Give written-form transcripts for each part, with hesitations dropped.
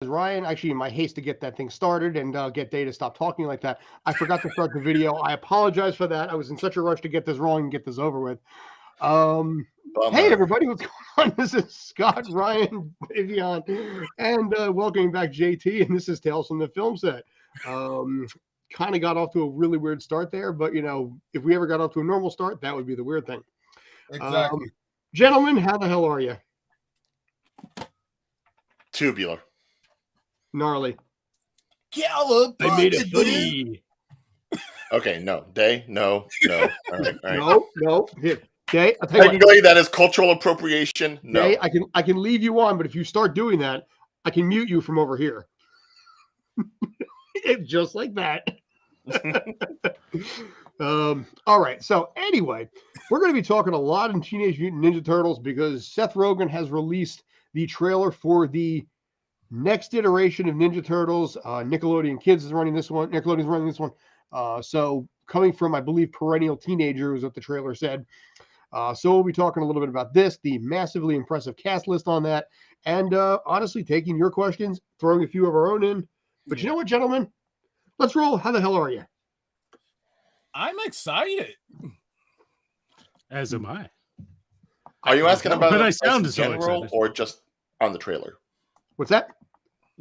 Ryan, actually, in my haste to get that thing started and get Day to stop talking like that, I forgot to start the video. I apologize for that. I was in such a rush to get this wrong and get this over with. Hey, Bummer. everybody, what's going on? This is Scott, Ryan, Davion, and welcoming back JT, and this is Tales from the Film Set. Kind of got off to a really weird start there, but, you know, if we ever got off to a normal start, that would be the weird thing. Exactly. Gentlemen, how the hell are you? Tubular. Gnarly. I made a footy. Okay, no. Day? No. All right. No. Here, Day, I'll tell you what. Technically, that is cultural appropriation. No. Day, I can leave you on, but if you start doing that, I can mute you from over here. Just like that. All right. So anyway, we're going to be talking a lot in Teenage Mutant Ninja Turtles because Seth Rogan has released the trailer for the next iteration of Ninja Turtles. Nickelodeon Kids is running this one. Nickelodeon's running this one. So coming from, I believe, perennial teenager is what the trailer said. So we'll be talking a little bit about this, the massively impressive cast list on that, and honestly, taking your questions, throwing a few of our own in. But you know what, gentlemen? Let's roll. How the hell are you? I'm excited. As am I. Are you asking about But I in sounded so general excited. or just on the trailer? What's that?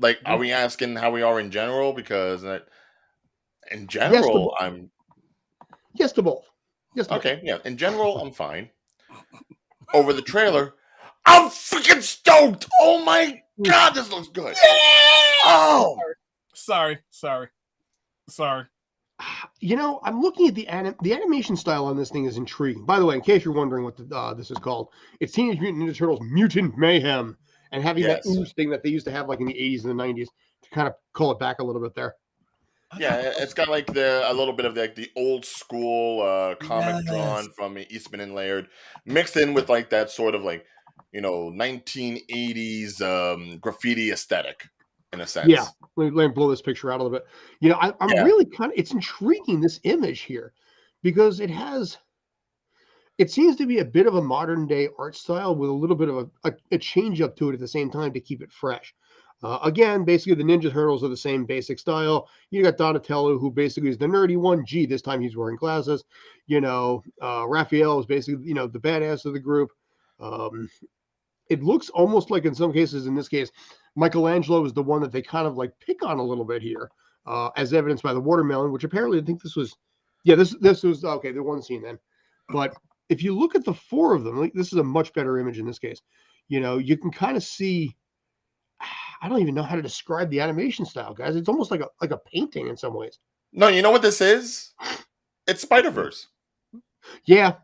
Like, are we asking how we are in general? Because in general, I'm Yes to both. Yes to okay. Yeah, in general, I'm fine. Over the trailer, I'm freaking stoked! Oh my god, this looks good! Oh, Sorry. You know, I'm looking at the animation style on this thing is intriguing. By the way, in case you're wondering what this is called, it's Teenage Mutant Ninja Turtles Mutant Mayhem, and having Yes. that ooze thing that they used to have like in the 80s and the 90s to kind of call it back a little bit there. yeah, it's got like a little bit of the old school comic Yes. drawn from Eastman and Laird, mixed in with like that sort of like 1980s graffiti aesthetic in a sense. Yeah, let me blow this picture out a little bit. You know, I'm really it's intriguing, this image here, because it seems to be a bit of a modern day art style with a little bit of a change up to it at the same time to keep it fresh. Again, basically the Ninja Turtles are the same basic style. You got Donatello, who basically is the nerdy one. Gee, this time he's wearing glasses. Raphael is basically, the badass of the group. It looks almost like in some cases, in this case, Michelangelo is the one that they kind of like pick on a little bit here, as evidenced by the watermelon, which apparently I think this was okay, the one scene then. But if you look at the four of them, this is a much better image in this case. You can kind of see, I don't even know how to describe the animation style, guys. It's almost like a painting in some ways. No, you know what this is? It's Spider-Verse. Yeah.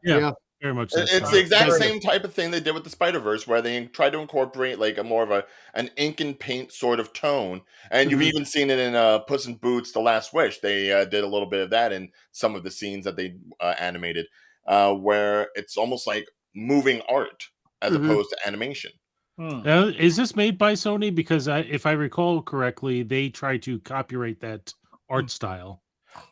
Very much so. It's the exact same type of thing they did with the Spider-Verse, where they try to incorporate like a more of an ink and paint sort of tone. And you've even seen it in Puss in Boots: The Last Wish. They did a little bit of that in some of the scenes that they animated, where it's almost like moving art as opposed to animation. Now, is this made by Sony? Because if I recall correctly, they tried to copyright that art style.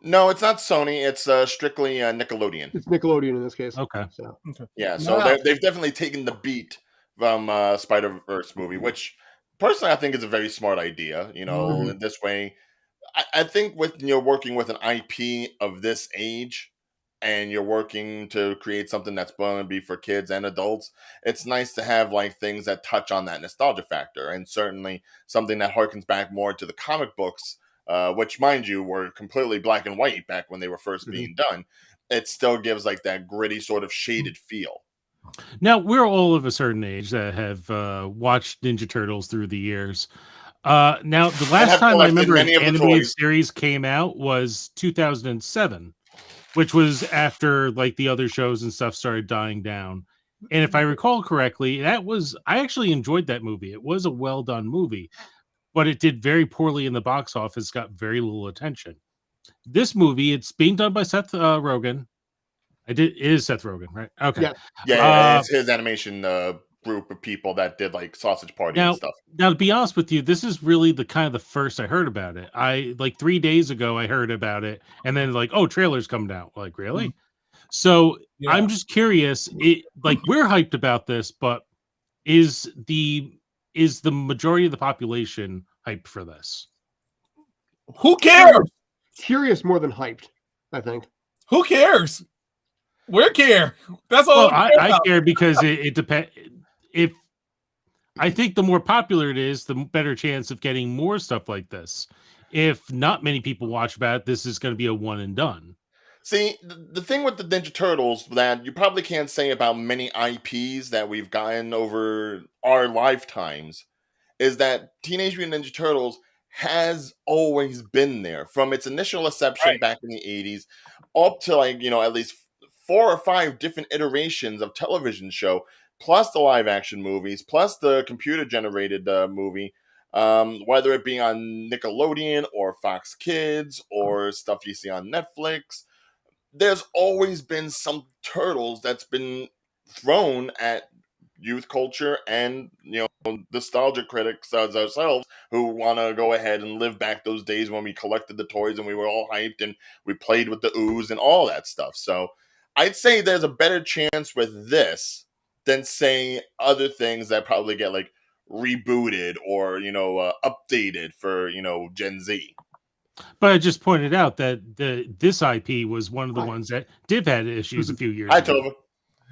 No, it's not Sony. It's strictly Nickelodeon. It's Nickelodeon in this case. Okay. So. Yeah, so they've definitely taken the beat from Spider-Verse movie, which personally I think is a very smart idea. In this way, I think with working with an IP of this age, and you're working to create something that's going to be for kids and adults, it's nice to have like things that touch on that nostalgia factor, and certainly something that harkens back more to the comic books, which, mind you, were completely black and white back when they were first being done. It still gives like that gritty sort of shaded feel. Now, we're all of a certain age that have watched Ninja Turtles through the years. Now, the last time I remember an animated series came out was 2007. Which was after like the other shows and stuff started dying down. And if I recall correctly, I actually enjoyed that movie. It was a well done movie, but it did very poorly in the box office, got very little attention. This movie, it's being done by Seth Rogan. It is Seth Rogan, right? Okay. Yeah, it's his animation group of people that did like Sausage Party and stuff. Now, to be honest with you, this is really the first I heard about it. I like 3 days ago I heard about it, and then like, oh, trailer's coming out. Like, really? So I'm just curious. We're hyped about this, but is the majority of the population hyped for this. Who cares? Curious more than hyped, I think. Who cares? We care. That's all. Well, I care because it depends. If I think the more popular it is, the better chance of getting more stuff like this. If not many people watch about it, this is going to be a one and done. See, the thing with the Ninja Turtles that you probably can't say about many IPs that we've gotten over our lifetimes is that Teenage Mutant Ninja Turtles has always been there from its initial inception back in the 80s up to at least 4 or 5 different iterations of television show, plus the live action movies, plus the computer generated movie, whether it be on Nickelodeon or Fox Kids or stuff you see on Netflix. There's always been some Turtles that's been thrown at youth culture and nostalgia critics as ourselves who want to go ahead and live back those days when we collected the toys and we were all hyped and we played with the ooze and all that stuff. So I'd say there's a better chance with this than say other things that probably get rebooted or updated for Gen Z. But I just pointed out that this IP was one of the ones that Div had issues a few years ago. I told him.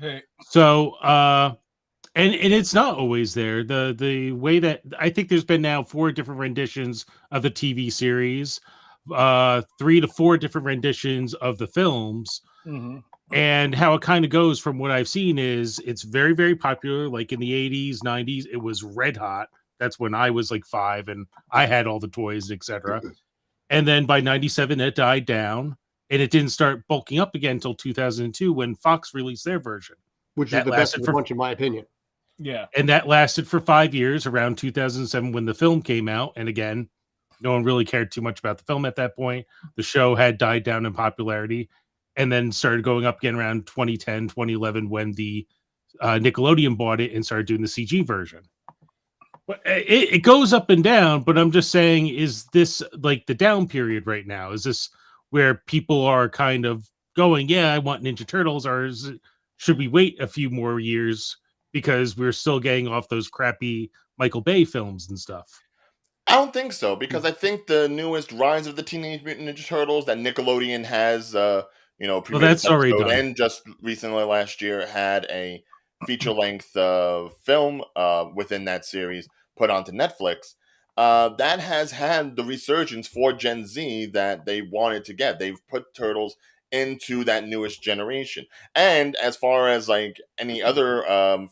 Hey. So and it's not always there. The way that I think there's been now 4 different renditions of the TV series, 3 to 4 different renditions of the films. Mm-hmm. And how it kind of goes from what I've seen is it's very, very popular. Like in the 80s, 90s, it was red hot. That's when I was 5 and I had all the toys, etc. And then by 97, it died down and it didn't start bulking up again until 2002 when Fox released their version. Which is the best of the bunch, in my opinion. Yeah. And that lasted for 5 years, around 2007 when the film came out. And again, no one really cared too much about the film at that point. The show had died down in popularity and then started going up again around 2010, 2011 when the Nickelodeon bought it and started doing the CG version. But it goes up and down, but I'm just saying, is this the down period right now? Is this where people are kind of going, yeah, I want Ninja Turtles, or should we wait a few more years because we're still getting off those crappy Michael Bay films and stuff? I don't think so, because I think the newest Rise of the Teenage Mutant Ninja Turtles that Nickelodeon has, well, that's already done. And just recently last year had a feature-length film within that series put onto Netflix. That has had the resurgence for Gen Z that they wanted to get. They've put Turtles into that newest generation. And as far as any other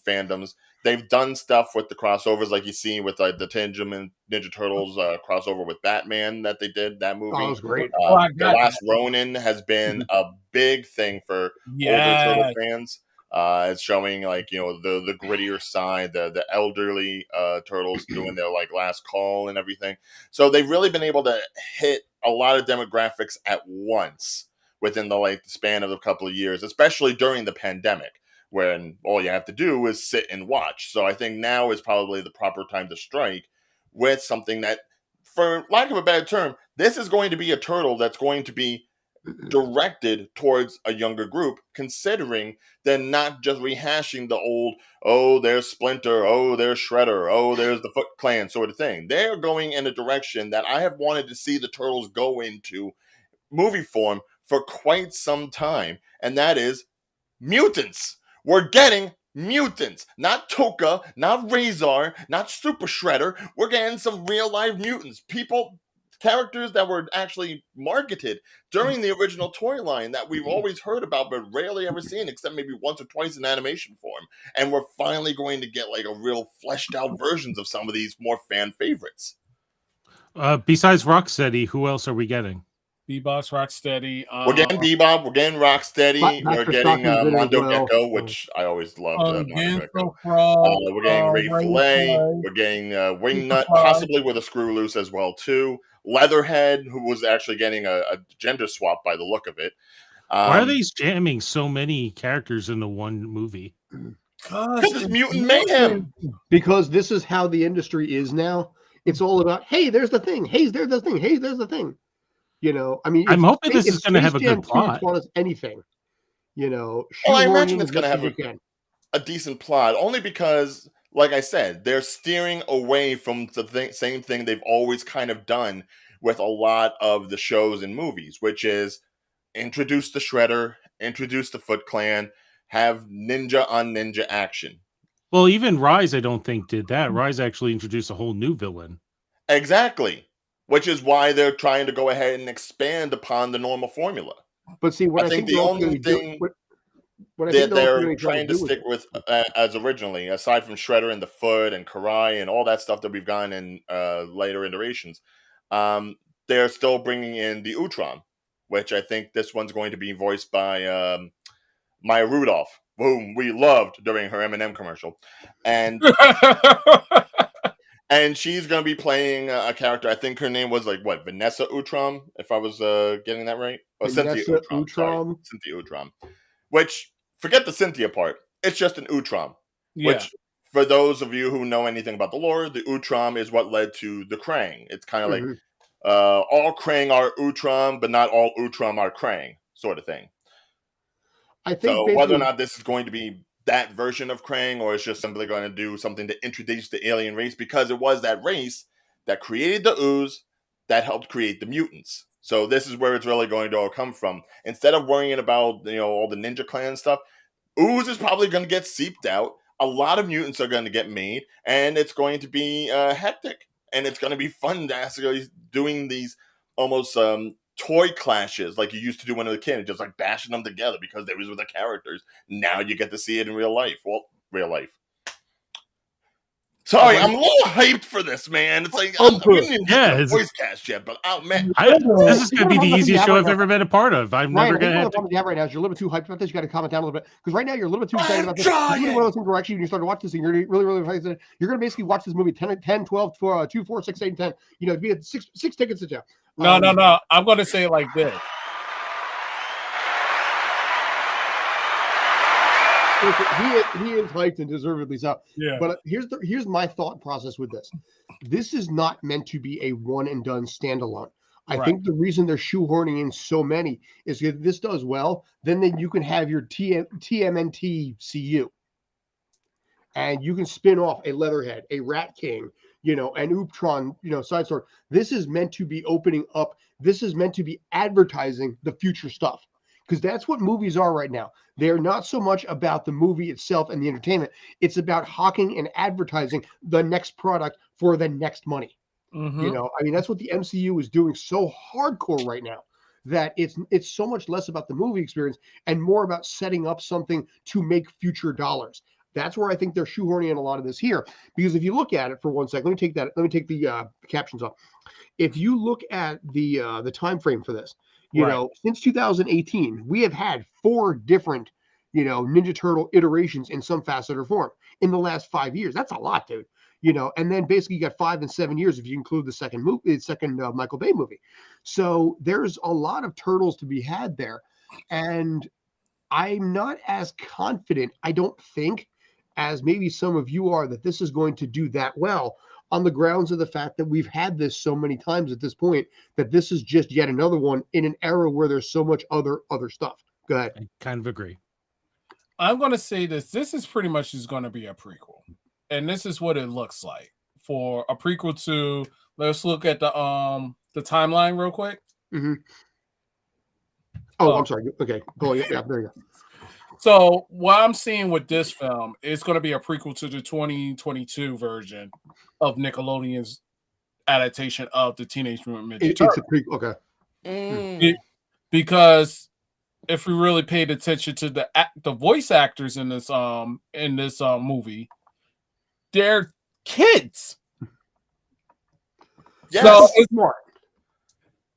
fandoms, they've done stuff with the crossovers, like you see with the Teenage Mutant Ninja Turtles crossover with Batman that they did, that movie. Oh, that was great. The Last Ronin has been a big thing for older Turtle fans. It's showing the grittier side, the elderly turtles doing their last call and everything. So they've really been able to hit a lot of demographics at once within the span of a couple of years, especially during the pandemic, when all you have to do is sit and watch. So I think now is probably the proper time to strike with something that, for lack of a better term, this is going to be a turtle that's going to be directed towards a younger group, considering they're not just rehashing the old, oh, there's Splinter, oh, there's Shredder, oh, there's the Foot Clan sort of thing. They're going in a direction that I have wanted to see the Turtles go into movie form for quite some time, and that is mutants. We're getting mutants, not Toka, not Razor, not Super Shredder. We're getting some real life mutants. Characters that were actually marketed during the original toy line that we've always heard about but rarely ever seen, except maybe once or twice in animation form. And we're finally going to get a real fleshed out versions of some of these more fan favorites. Besides Rocksteady, who else are we getting? Bebop's Rocksteady. We're getting Bebop. We're getting Rocksteady. We're getting Mondo Gecko, which I always loved. Mondo Gecko. We're getting Ray Fillet. We're getting Wingnut, possibly with a screw loose as well too. Leatherhead, who was actually getting a gender swap by the look of it. Why are they jamming so many characters into one movie? Because it's Mutant Mayhem. Because this is how the industry is now. It's all about, hey, there's the thing. Hey, there's the thing. Hey, there's the thing. I mean, I'm hoping this is going to have a good plot. Anything, Well, I imagine it's going to have a decent plot, only because like I said, they're steering away from the same thing they've always kind of done with a lot of the shows and movies, which is introduce the Shredder, introduce the Foot Clan, have ninja on ninja action. Well, even Rise, I don't think did that. Rise actually introduced a whole new villain. Exactly. Which is why they're trying to go ahead and expand upon the normal formula. But see, what I think the only thing that they're trying to stick with as originally, aside from Shredder and the Foot and Karai and all that stuff that we've gotten in later iterations, they're still bringing in the Utrom, which I think this one's going to be voiced by Maya Rudolph, whom we loved during her M&M commercial. And and she's going to be playing a character. I think her name was Vanessa Utrom, if I was getting that right. Or Cynthia Utrom. Sorry, Cynthia Utrom. Which, forget the Cynthia part. It's just an Utrom. Yeah. Which, for those of you who know anything about the lore, the Utrom is what led to the Krang. It's kind of like all Krang are Utrom, but not all Utrom are Krang, sort of thing. I think so. Whether or not this is going to be that version of Krang, or it's just simply going to do something to introduce the alien race, because it was that race that created the ooze that helped create the mutants. So this is where it's really going to all come from. Instead of worrying about all the Ninja Clan stuff, ooze is probably going to get seeped out. A lot of mutants are going to get made, and it's going to be hectic, and it's going to be fun to actually doing these almost toy clashes like you used to do when you were a kid, just like bashing them together because they was with the characters. Now you get to see it in real life. Well, real life. Sorry, I'm a little hyped for this, man. It's like we didn't get the voice cast yet, but man, this is going to be the easiest show I've ever been a part of. I'm never going to have to. Right now, you're a little bit too hyped about this. You got to calm it down a little bit, because right now you're a little bit too excited about this. It's one of those things where actually when you start to watch this thing, you're really, really excited. You're going to basically watch this movie 10, 12, 2, 4, 6, 8, and 10. Be at six tickets to jail. No. I'm going to say it like this. He is hyped and deservedly so. Yeah. But here's my thought process with this. This is not meant to be a one and done standalone. I think the reason they're shoehorning in so many is if this does well, then you can have your TMNT CU, and you can spin off a Leatherhead, a Rat King, an Ooptron, side story. This is meant to be opening up. This is meant to be advertising the future stuff. Because that's what movies are right now. They're not so much about the movie itself and the entertainment. It's about hawking and advertising the next product for the next money. Mm-hmm. That's what the MCU is doing so hardcore right now, that it's so much less about the movie experience and more about setting up something to make future dollars. That's where I think they're shoehorning in a lot of this here. Because if you look at it for 1 second, let me take the captions off. If you look at the time frame for this, since 2018, we have had 4 different, Ninja Turtle iterations in some facet or form in the last 5 years. That's a lot, dude. And then basically you got 5 and 7 years if you include the second Michael Bay movie. So there's a lot of turtles to be had there. And I'm not as confident, I don't think, as maybe some of you are, that this is going to do that well, on the grounds of the fact that we've had this so many times at this point, that this is just yet another one in an era where there's so much other stuff. Go ahead. I kind of agree. I'm going to say this. This is pretty much just going to be a prequel. And this is what it looks like for a prequel to, let's look at the timeline real quick. Mm-hmm. Oh, I'm sorry. Okay. Oh, yeah, there you go. So what I'm seeing with this film is going to be a prequel to the 2022 version of Nickelodeon's adaptation of the Teenage Mutant Ninja Turtles. It's a prequel, okay. Because if we really paid attention to the voice actors in this movie, they're kids. Yes. So it's more.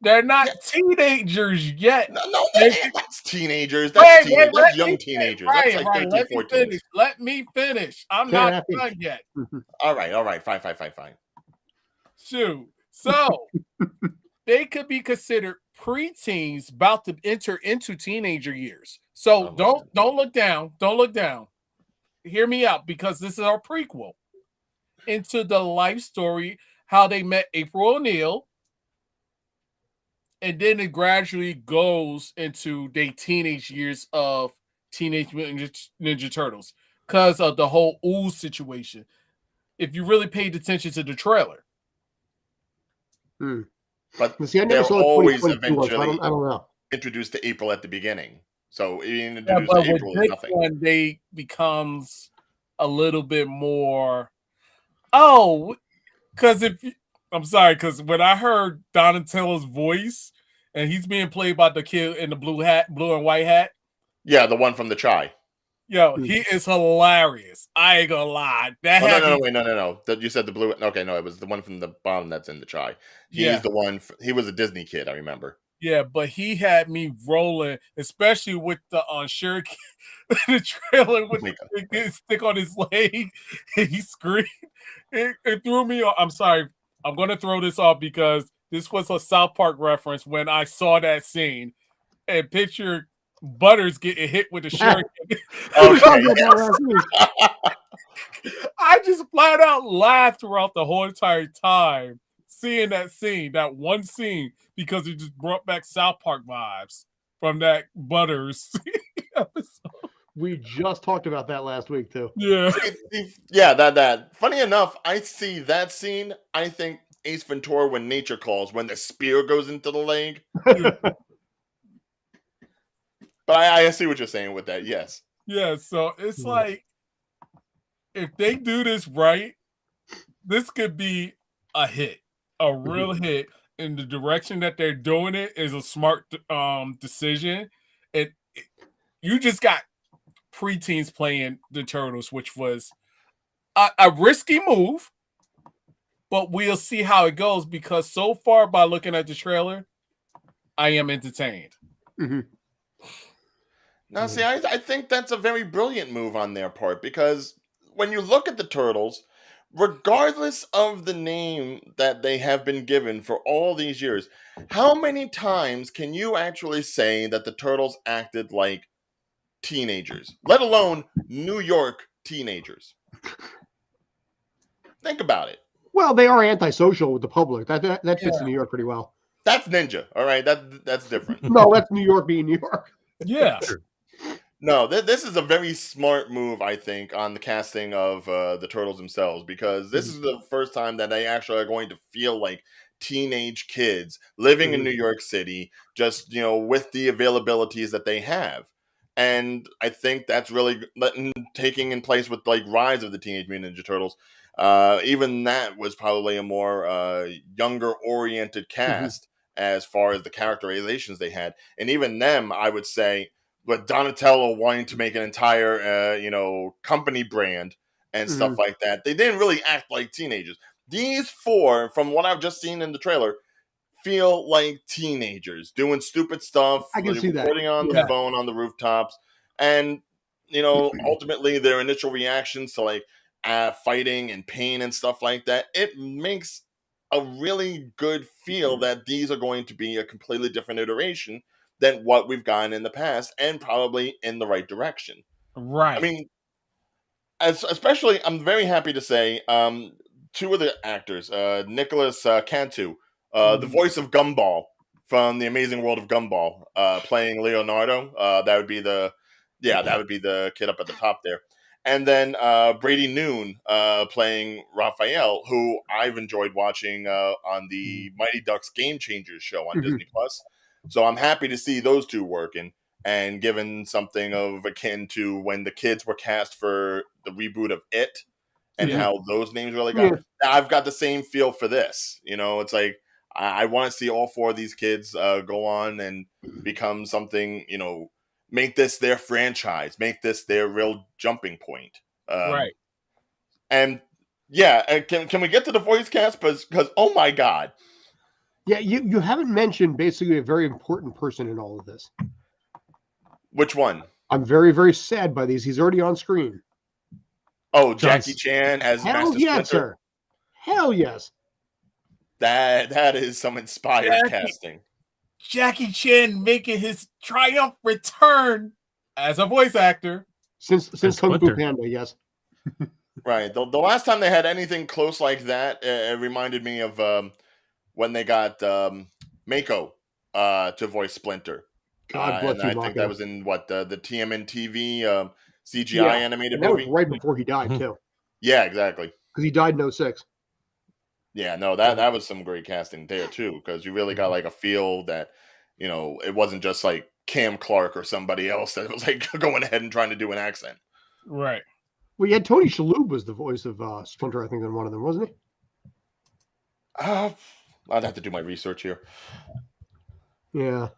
They're not teenagers yet. No, that's teenagers. That's young teenagers. That's like 13, 14. Let me finish. I'm not done yet. All right. Fine. Shoot. So they could be considered preteens about to enter into teenager years. So don't look down. Don't look down. Hear me out, because this is our prequel into the life story, how they met April O'Neil. And then it gradually goes into the teenage years of Teenage Mutant Ninja Turtles because of the whole ooze situation. if you really paid attention to the trailer. But see, I never they're saw always 2022 one, so eventually I don't know. introduced to April at the beginning. So being Yeah, introduced but to with April this is nothing. one, they becomes a little bit more. Oh, because I'm sorry, because when I heard Donatello's voice, and he's being played by the kid in the blue and white hat. Yeah, the one from the Chai. Yo, he is hilarious. I ain't gonna lie. No. You said the blue. Okay, no, it was the one from the bottom that's in the Chai. He's the one. He was a Disney kid, I remember. Yeah, but he had me rolling, especially with the shuriken, the trailer with the stick on his leg. And he screamed. It threw me off. I'm sorry. I'm going to throw this off because this was a South Park reference when I saw that scene and picture Butters getting hit with a shuriken. I just flat out laughed throughout the whole entire time seeing that scene, that one scene, because it just brought back South Park vibes from that Butters episode. We just talked about that last week too. Yeah. Yeah, that. Funny enough, I see that scene. I think Ace Ventura when nature calls, when the spear goes into the leg. But I see what you're saying with that, yes. Yeah, so it's like, if they do this right, this could be a hit, a real hit. In the direction that they're doing it is a smart decision. You just got preteens playing the Turtles, which was a risky move, but we'll see how it goes because so far by looking at the trailer, I am entertained. Now, see, I think that's a very brilliant move on their part because when you look at the Turtles, regardless of the name that they have been given for all these years, how many times can you actually say that the Turtles acted like teenagers, let alone New York teenagers? Think about it. Well, they are antisocial with the public. That fits in New York pretty well. That's Ninja, all right? That's different. No, that's New York being New York. Yeah. No, this is a very smart move, I think, on the casting of the Turtles themselves, because this is the first time that they actually are going to feel like teenage kids living in New York City, just, with the availabilities that they have. And I think that's really taking in place with, like, Rise of the Teenage Mutant Ninja Turtles. Even that was probably a more younger-oriented cast as far as the characterizations they had. And even them, I would say, with Donatello wanting to make an entire, company brand and stuff like that, they didn't really act like teenagers. These four, from what I've just seen in the trailer, feel like teenagers doing stupid stuff. I can see that. Recording on the phone on the rooftops, and ultimately their initial reactions to like fighting and pain and stuff like that. It makes a really good feel that these are going to be a completely different iteration than what we've gotten in the past, and probably in the right direction. Right. I mean, especially, I'm very happy to say, two of the actors, Nicholas Cantu, the voice of Gumball from The Amazing World of Gumball, playing Leonardo. That would be the kid up at the top there. And then Brady Noon playing Raphael, who I've enjoyed watching on the Mighty Ducks Game Changers show on Disney Plus. So I'm happy to see those two working and given something of akin to when the kids were cast for the reboot of It and how those names really got. I've got the same feel for this. It's like I want to see all four of these kids go on and become something, make this their franchise, make this their real jumping point. Right. And can we get to the voice cast? Because oh my God. Yeah, you haven't mentioned basically a very important person in all of this. Which one? I'm very, very sad by these. He's already on screen. Oh, Jackie Chan as Hell Master yes, Splinter. sir. Hell yes. That is some inspired casting. Jackie Chan making his triumph return as a voice actor since Kung Fu Panda. Yes. Right. The last time they had anything close like that, it reminded me of when they got Mako to voice Splinter. God bless and you, I think that was in the TMNT CGI animated and that movie. was right before he died too. Yeah, exactly. because he died in 06. Yeah, no, that was some great casting there too, because you really got like a feel that, you know, it wasn't just like Cam Clark or somebody else that was like going ahead and trying to do an accent. Right. Well, you had Tony Shalhoub was the voice of Splinter, I think, in one of them, wasn't he? I'd have to do my research here. Yeah.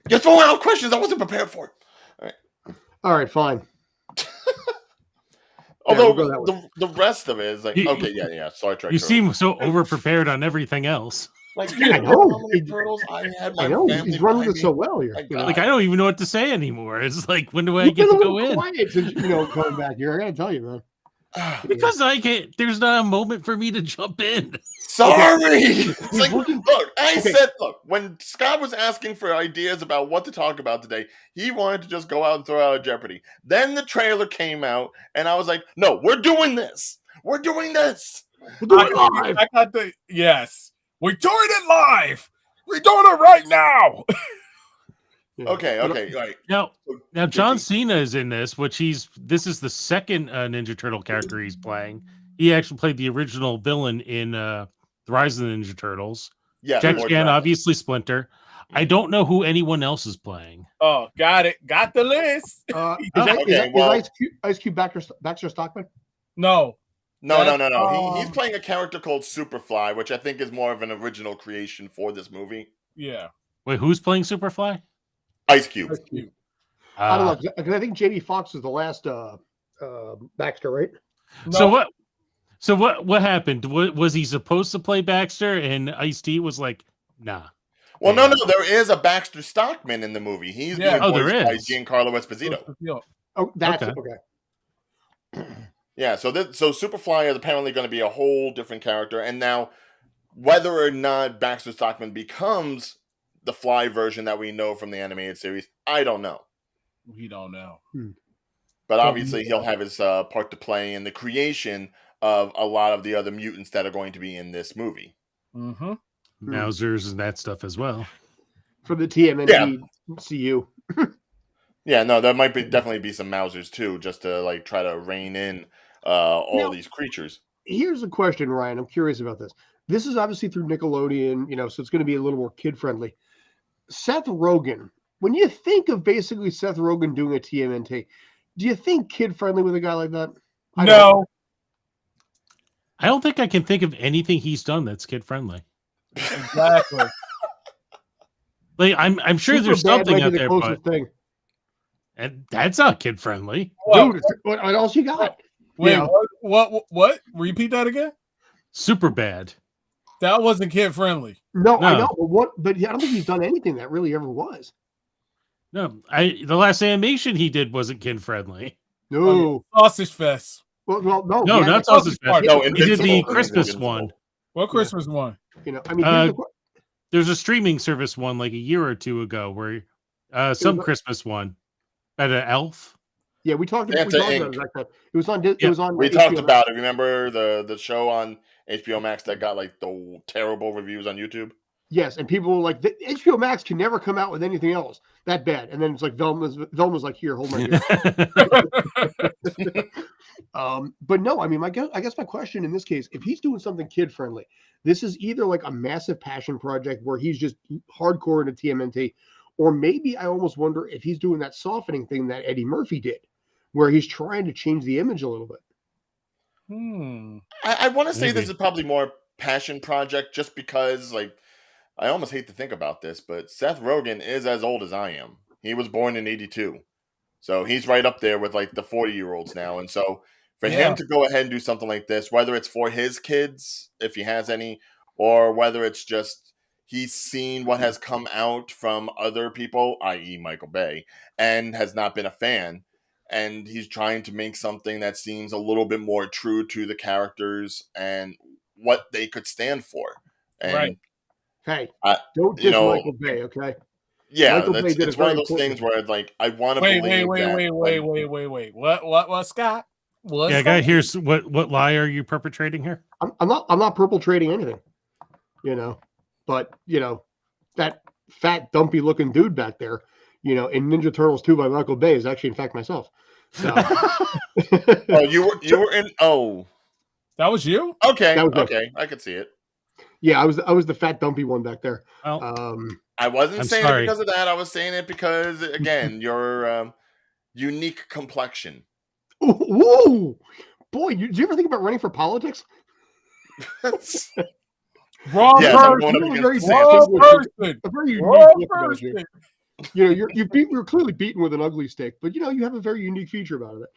You're throwing out questions I wasn't prepared for. All right, fine. Although the rest of it is like, okay, yeah, Star Trek. You seem so overprepared on everything else. Like, I know. Turtles, I know. He's running it so well here. Like, I don't even know what to say anymore. It's like, when do I get to go in? Quiet since, coming back here. I gotta tell you, man. Because I can't. There's not a moment for me to jump in. Sorry. It's like, look, said, when Scott was asking for ideas about what to talk about today, he wanted to just go out and throw out a Jeopardy. Then the trailer came out, and I was like, no, we're doing this. We're doing this. We're doing it live. I got the yes. We're doing it live. We're doing it right now. Okay, right. Now John Cena is in this, this is the second Ninja Turtle character he's playing. He actually played the original villain in The Rise of the Ninja Turtles. Yeah, Jack Chan, obviously Splinter. I don't know who anyone else is playing. Oh, got it. Got the list. Is Ice Cube Baxter Stockman? No. No. He's playing a character called Superfly, which I think is more of an original creation for this movie. Yeah. Wait, who's playing Superfly? Ice Cube. I don't know, because I think Jamie Foxx was the last Baxter, right? No. So what happened? Was he supposed to play Baxter, and Ice-T was like, nah? Well, no. There is a Baxter Stockman in the movie. He's being voiced by Giancarlo Esposito. Oh, that's okay. Yeah, so Superfly is apparently going to be a whole different character, and now whether or not Baxter Stockman becomes the Fly version that we know from the animated series, I don't know. We don't know. But obviously he'll have his part to play in the creation of a lot of the other mutants that are going to be in this movie. Mm-hmm. Mausers and that stuff as well. For the TMNT CU. Yeah, no, there might definitely be some Mausers too, just to like try to rein in all these creatures. Here's a question, Ryan. I'm curious about this. This is obviously through Nickelodeon, so it's going to be a little more kid-friendly. Seth Rogan, when you think of basically Seth Rogan doing a TMNT, do you think kid-friendly with a guy like that? No. I don't think I can think of anything he's done that's kid-friendly. Exactly. Like, I'm sure there's something out there, but... And that's not kid-friendly. Dude, what else you got? Wait, what? Repeat that again? Super bad. That wasn't kid-friendly. No, I know, but I don't think he's done anything that really ever was. No, the last animation he did wasn't kid-friendly. No. Sausage Fest. Well, no. No, not Sausage Fest. No, he did the Christmas one. What Christmas one? There's a streaming service one like a year or two ago where some Christmas one. At an elf? Yeah, we talked about it. It was on. It was on. We talked about it. Remember the show on HBO Max that got like the terrible reviews on YouTube? Yes, and people were like, HBO Max can never come out with anything else that bad. And then it's like Velma's like, here, hold my beer. But no, I mean, I guess my question in this case, if he's doing something kid friendly, this is either like a massive passion project where he's just hardcore into TMNT. Or maybe I almost wonder if he's doing that softening thing that Eddie Murphy did, where he's trying to change the image a little bit. I want to say this is probably more passion project just because, like, I almost hate to think about this, but Seth Rogan is as old as I am. He was born in 82. So he's right up there with, like, the 40-year-olds now. And so for him to go ahead and do something like this, whether it's for his kids, if he has any, or whether it's just he's seen what has come out from other people, i.e. Michael Bay, and has not been a fan. And he's trying to make something that seems a little bit more true to the characters and what they could stand for. And right. Hey, don't diss Michael Bay, okay? Yeah, it's one of those things where like I want to believe Wait. What, Scott? I got here's what lie are you perpetrating here? I'm not perpetrating anything, But, that fat, dumpy looking dude back there, in Ninja Turtles 2 by Michael Bay is actually, in fact, myself. So. You were in. Oh. That was you? Okay, That was okay, I could see it. Yeah, I was the fat dumpy one back there. Well, I wasn't I'm saying sorry. it because of that. I was saying it because, again, your unique complexion. Ooh, boy, do you ever think about running for politics? Wrong yes, I'm going up against wrong person. A very unique Wrong look about you. person. You know, you're clearly beaten with an ugly stick, but you know you have a very unique feature about it.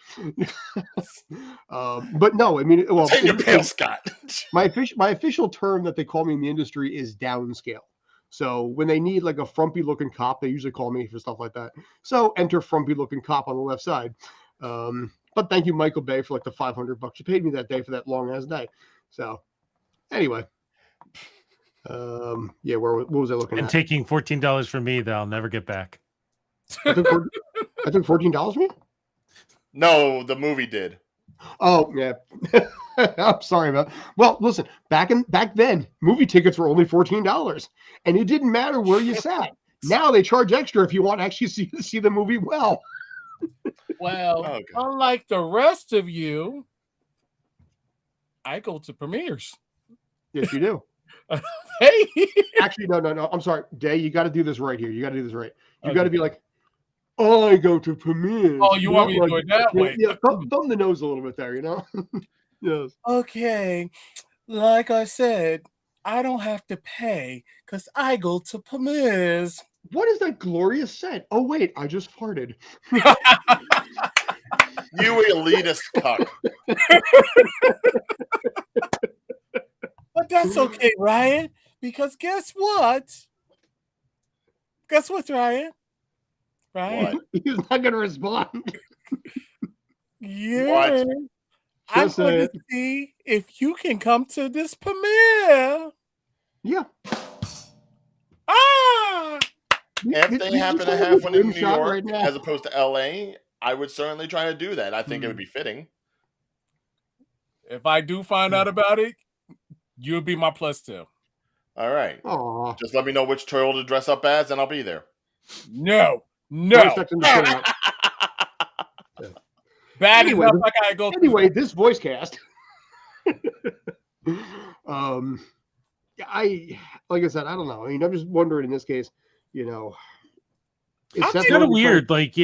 But no, I mean, well, Take your pale, Scott. my official term that they call me in the industry is downscale. So when they need like a frumpy looking cop, they usually call me for stuff like that. So enter frumpy looking cop on the left side. But thank you, Michael Bay, for like the $500 you paid me that day for that long ass day. So anyway. Yeah, what was I looking at? And taking $14 from me that I'll never get back. I took $14 from you? No, the movie did. Oh yeah. I'm sorry about. Well, listen, back then, movie tickets were only $14, and it didn't matter where you sat. Now they charge extra if you want to actually see the movie well. Well, unlike the rest of you, I go to premieres. Yes, you do. Hey, actually, no. I'm sorry, Day. You got to do this right here. You got to do this right. You got to be like, I go to premieres. Oh, you want me to do it that way? Yeah, thumb the nose a little bit there. You know. Yes. Okay, like I said, I don't have to pay because I go to premieres. What is that glorious scent? Oh wait, I just farted. You elitist cuck. But that's okay, Ryan, because guess what? Guess what, Ryan? Ryan? He's not going to respond. Yeah. I'm going to see if you can come to this premiere. Yeah. Ah! If they happen to have one in New York as opposed to LA, I would certainly try to do that. I think it would be fitting. If I do find out about it, you'll be my +2. All right. Aww. Just let me know which turtle to dress up as, and I'll be there. No. Bad enough, I gotta go. Anyway, this voice cast. Like I said, I don't know. I mean, I'm just wondering in this case, you know, it's kind of weird. Like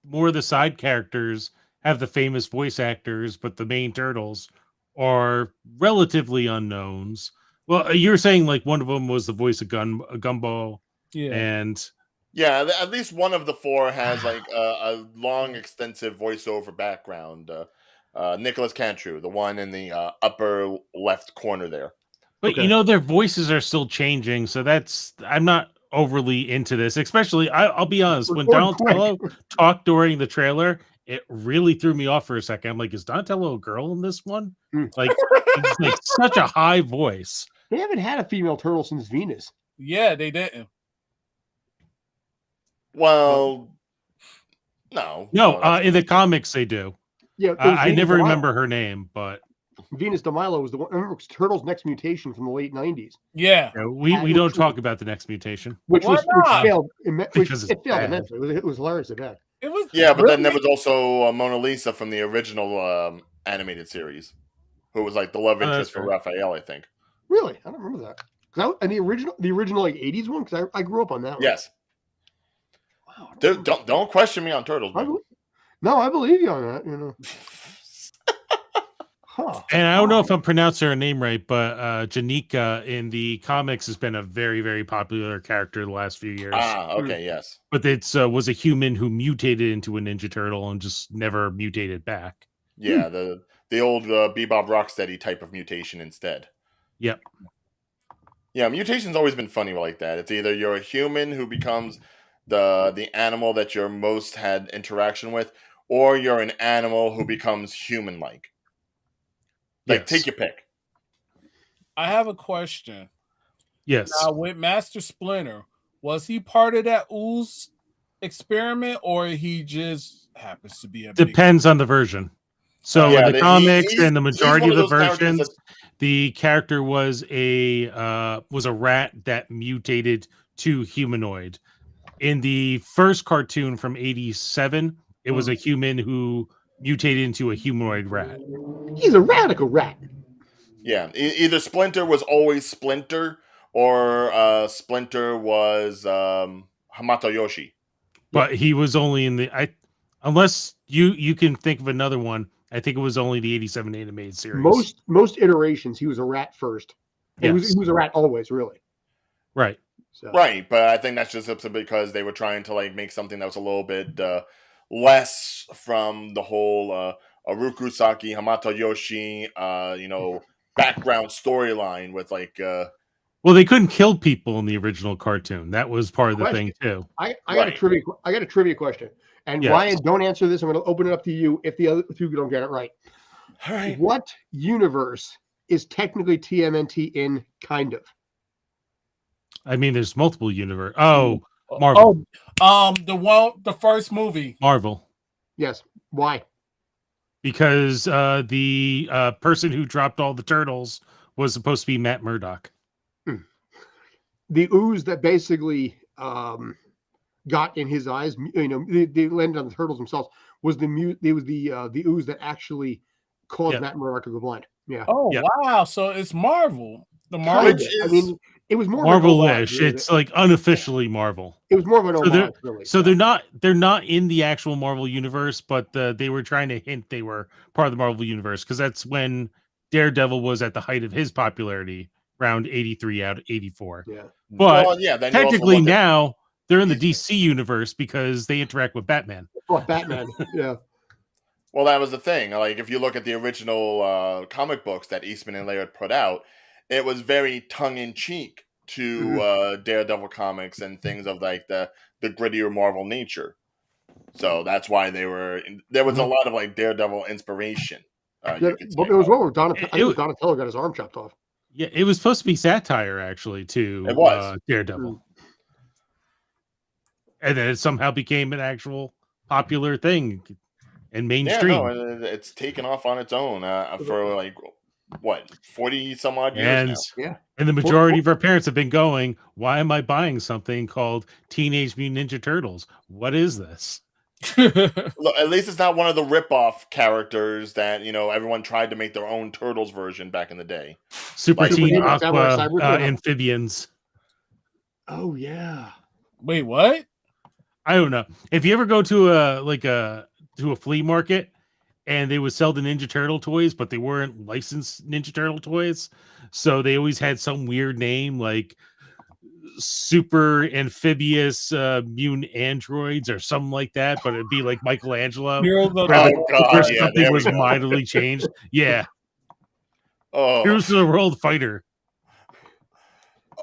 more of the side characters have the famous voice actors, but the main turtles are relatively unknowns. Well, you're saying like one of them was the voice of Gumball, and at least one of the four has like a long, extensive voiceover background. Nicholas Cantrew, the one in the upper left corner there. But you know, their voices are still changing, so I'm not overly into this. Especially, I'll be honest, when Donatello talked during the trailer, it really threw me off for a second. I'm like, is Donatello a girl in this one? Like, it's like such a high voice. They haven't had a female turtle since Venus. Yeah, they didn't. Well, no. In the comics they do. Yeah, I never remember her name, but Venus de Milo was the one. Remember, it was Turtles' Next Mutation from the late '90s. Yeah, we don't talk about the Next Mutation, which failed. Because it failed immensely. It was hilarious at that. It was. But then there was also Mona Lisa from the original animated series, who was like the love interest for Raphael, I think. Really, I don't remember that. And the original like '80s one, because I grew up on that one. Yes. Wow. Don't question me on Turtles. No, I believe you on that. You know. And I don't know if I'm pronouncing her name right, but Janika in the comics has been a very, very popular character the last few years. Okay, yes. But it was a human who mutated into a Ninja Turtle and just never mutated back. Yeah, the old Bebop Rocksteady type of mutation instead. Yep. Yeah, mutation's always been funny like that. It's either you're a human who becomes the animal that you're most had interaction with, or you're an animal who becomes human-like. Like, take your pick. I have a question. Yes. Now, with Master Splinter, was he part of that ooze experiment, or he just happens to be Depends on the version. So in the comics and the majority of the versions, the character was a rat that mutated to humanoid. In the first cartoon from '87, it was a human who mutated into a humanoid rat. He's a radical rat. Yeah, either Splinter was always Splinter, or Splinter was Hamato Yoshi. But he was only in the unless you can think of another one. I think it was only the 87 animated series. Most iterations, he was a rat first. And Yes. he was a rat always, really. Right. So. Right, but I think that's just because they were trying to like make something that was a little bit less from the whole Arukusaki, Hamato Yoshi, background storyline with like. Well, they couldn't kill people in the original cartoon. That was part of the thing too. I got a trivia question, and Ryan, don't answer this. I'm going to open it up to you if the other two don't get it right. All right. What universe is technically TMNT in? Kind of. I mean, there's multiple universe. Oh, Marvel. The first movie. Marvel. Yes. Why? Because the person who dropped all the turtles was supposed to be Matt Murdock. The ooze that basically got in his eyes, they landed on the turtles themselves, was the ooze that actually caused Matt Murdock to go blind. Yeah. Oh, wow. So it's Marvel. The Marvel. It was more Marvel-ish. It's like unofficially Marvel. It was more of an homage, really. So they're not in the actual Marvel universe, but they were trying to hint they were part of the Marvel universe because that's when Daredevil was at the height of his popularity, around 83 out of 84. Yeah. But technically now they're in the DC universe because they interact with Batman. Oh, Batman. Yeah. Well, that was the thing. Like, if you look at the original comic books that Eastman and Laird put out, it was very tongue-in-cheek to Daredevil comics and things of like the grittier Marvel nature. So that's why there was a lot of like Daredevil inspiration. But it was where Donatello got his arm chopped off. Yeah, it was supposed to be satire actually to Daredevil. And then it somehow became an actual popular thing and mainstream. Yeah, no, it's taken off on its own for like 40 some odd years now. Yeah. And the majority of our parents have been going, why am I buying something called Teenage Mutant Ninja Turtles? What is this? Look, at least it's not one of the rip-off characters that everyone tried to make their own Turtles version back in the day. Super Teen Aqua amphibians. Oh yeah. Wait, what? I don't know. If you ever go to a flea market and they would sell the Ninja Turtle toys, but they weren't licensed Ninja Turtle toys, so they always had some weird name like Super Amphibious Mutant Androids or something like that, but it'd be like Michelangelo. Something was mightily changed. Yeah. Oh, here's the World Fighter.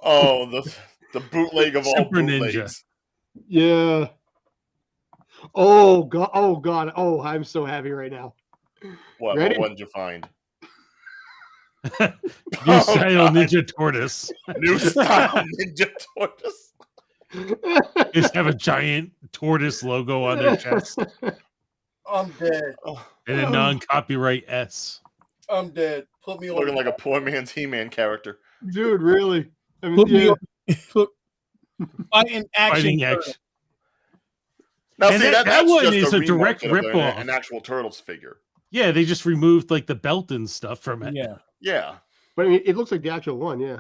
Oh, the bootleg of all bootlegs. Ninja. Yeah. Oh god. Oh, I'm so happy right now. What one did you find? New style Ninja Tortoise. New style Ninja Tortoise. Just have a giant tortoise logo on their chest. I'm dead. And a non-copyright S. I'm dead. Put me on. Looking like a poor man's He-Man character. Dude, really? I mean, Put me on. Fighting action. Now, see, that one is a direct ripoff. An actual Turtles figure. Yeah, they just removed like the belt and stuff from it. Yeah. But I mean, it looks like the actual one, yeah.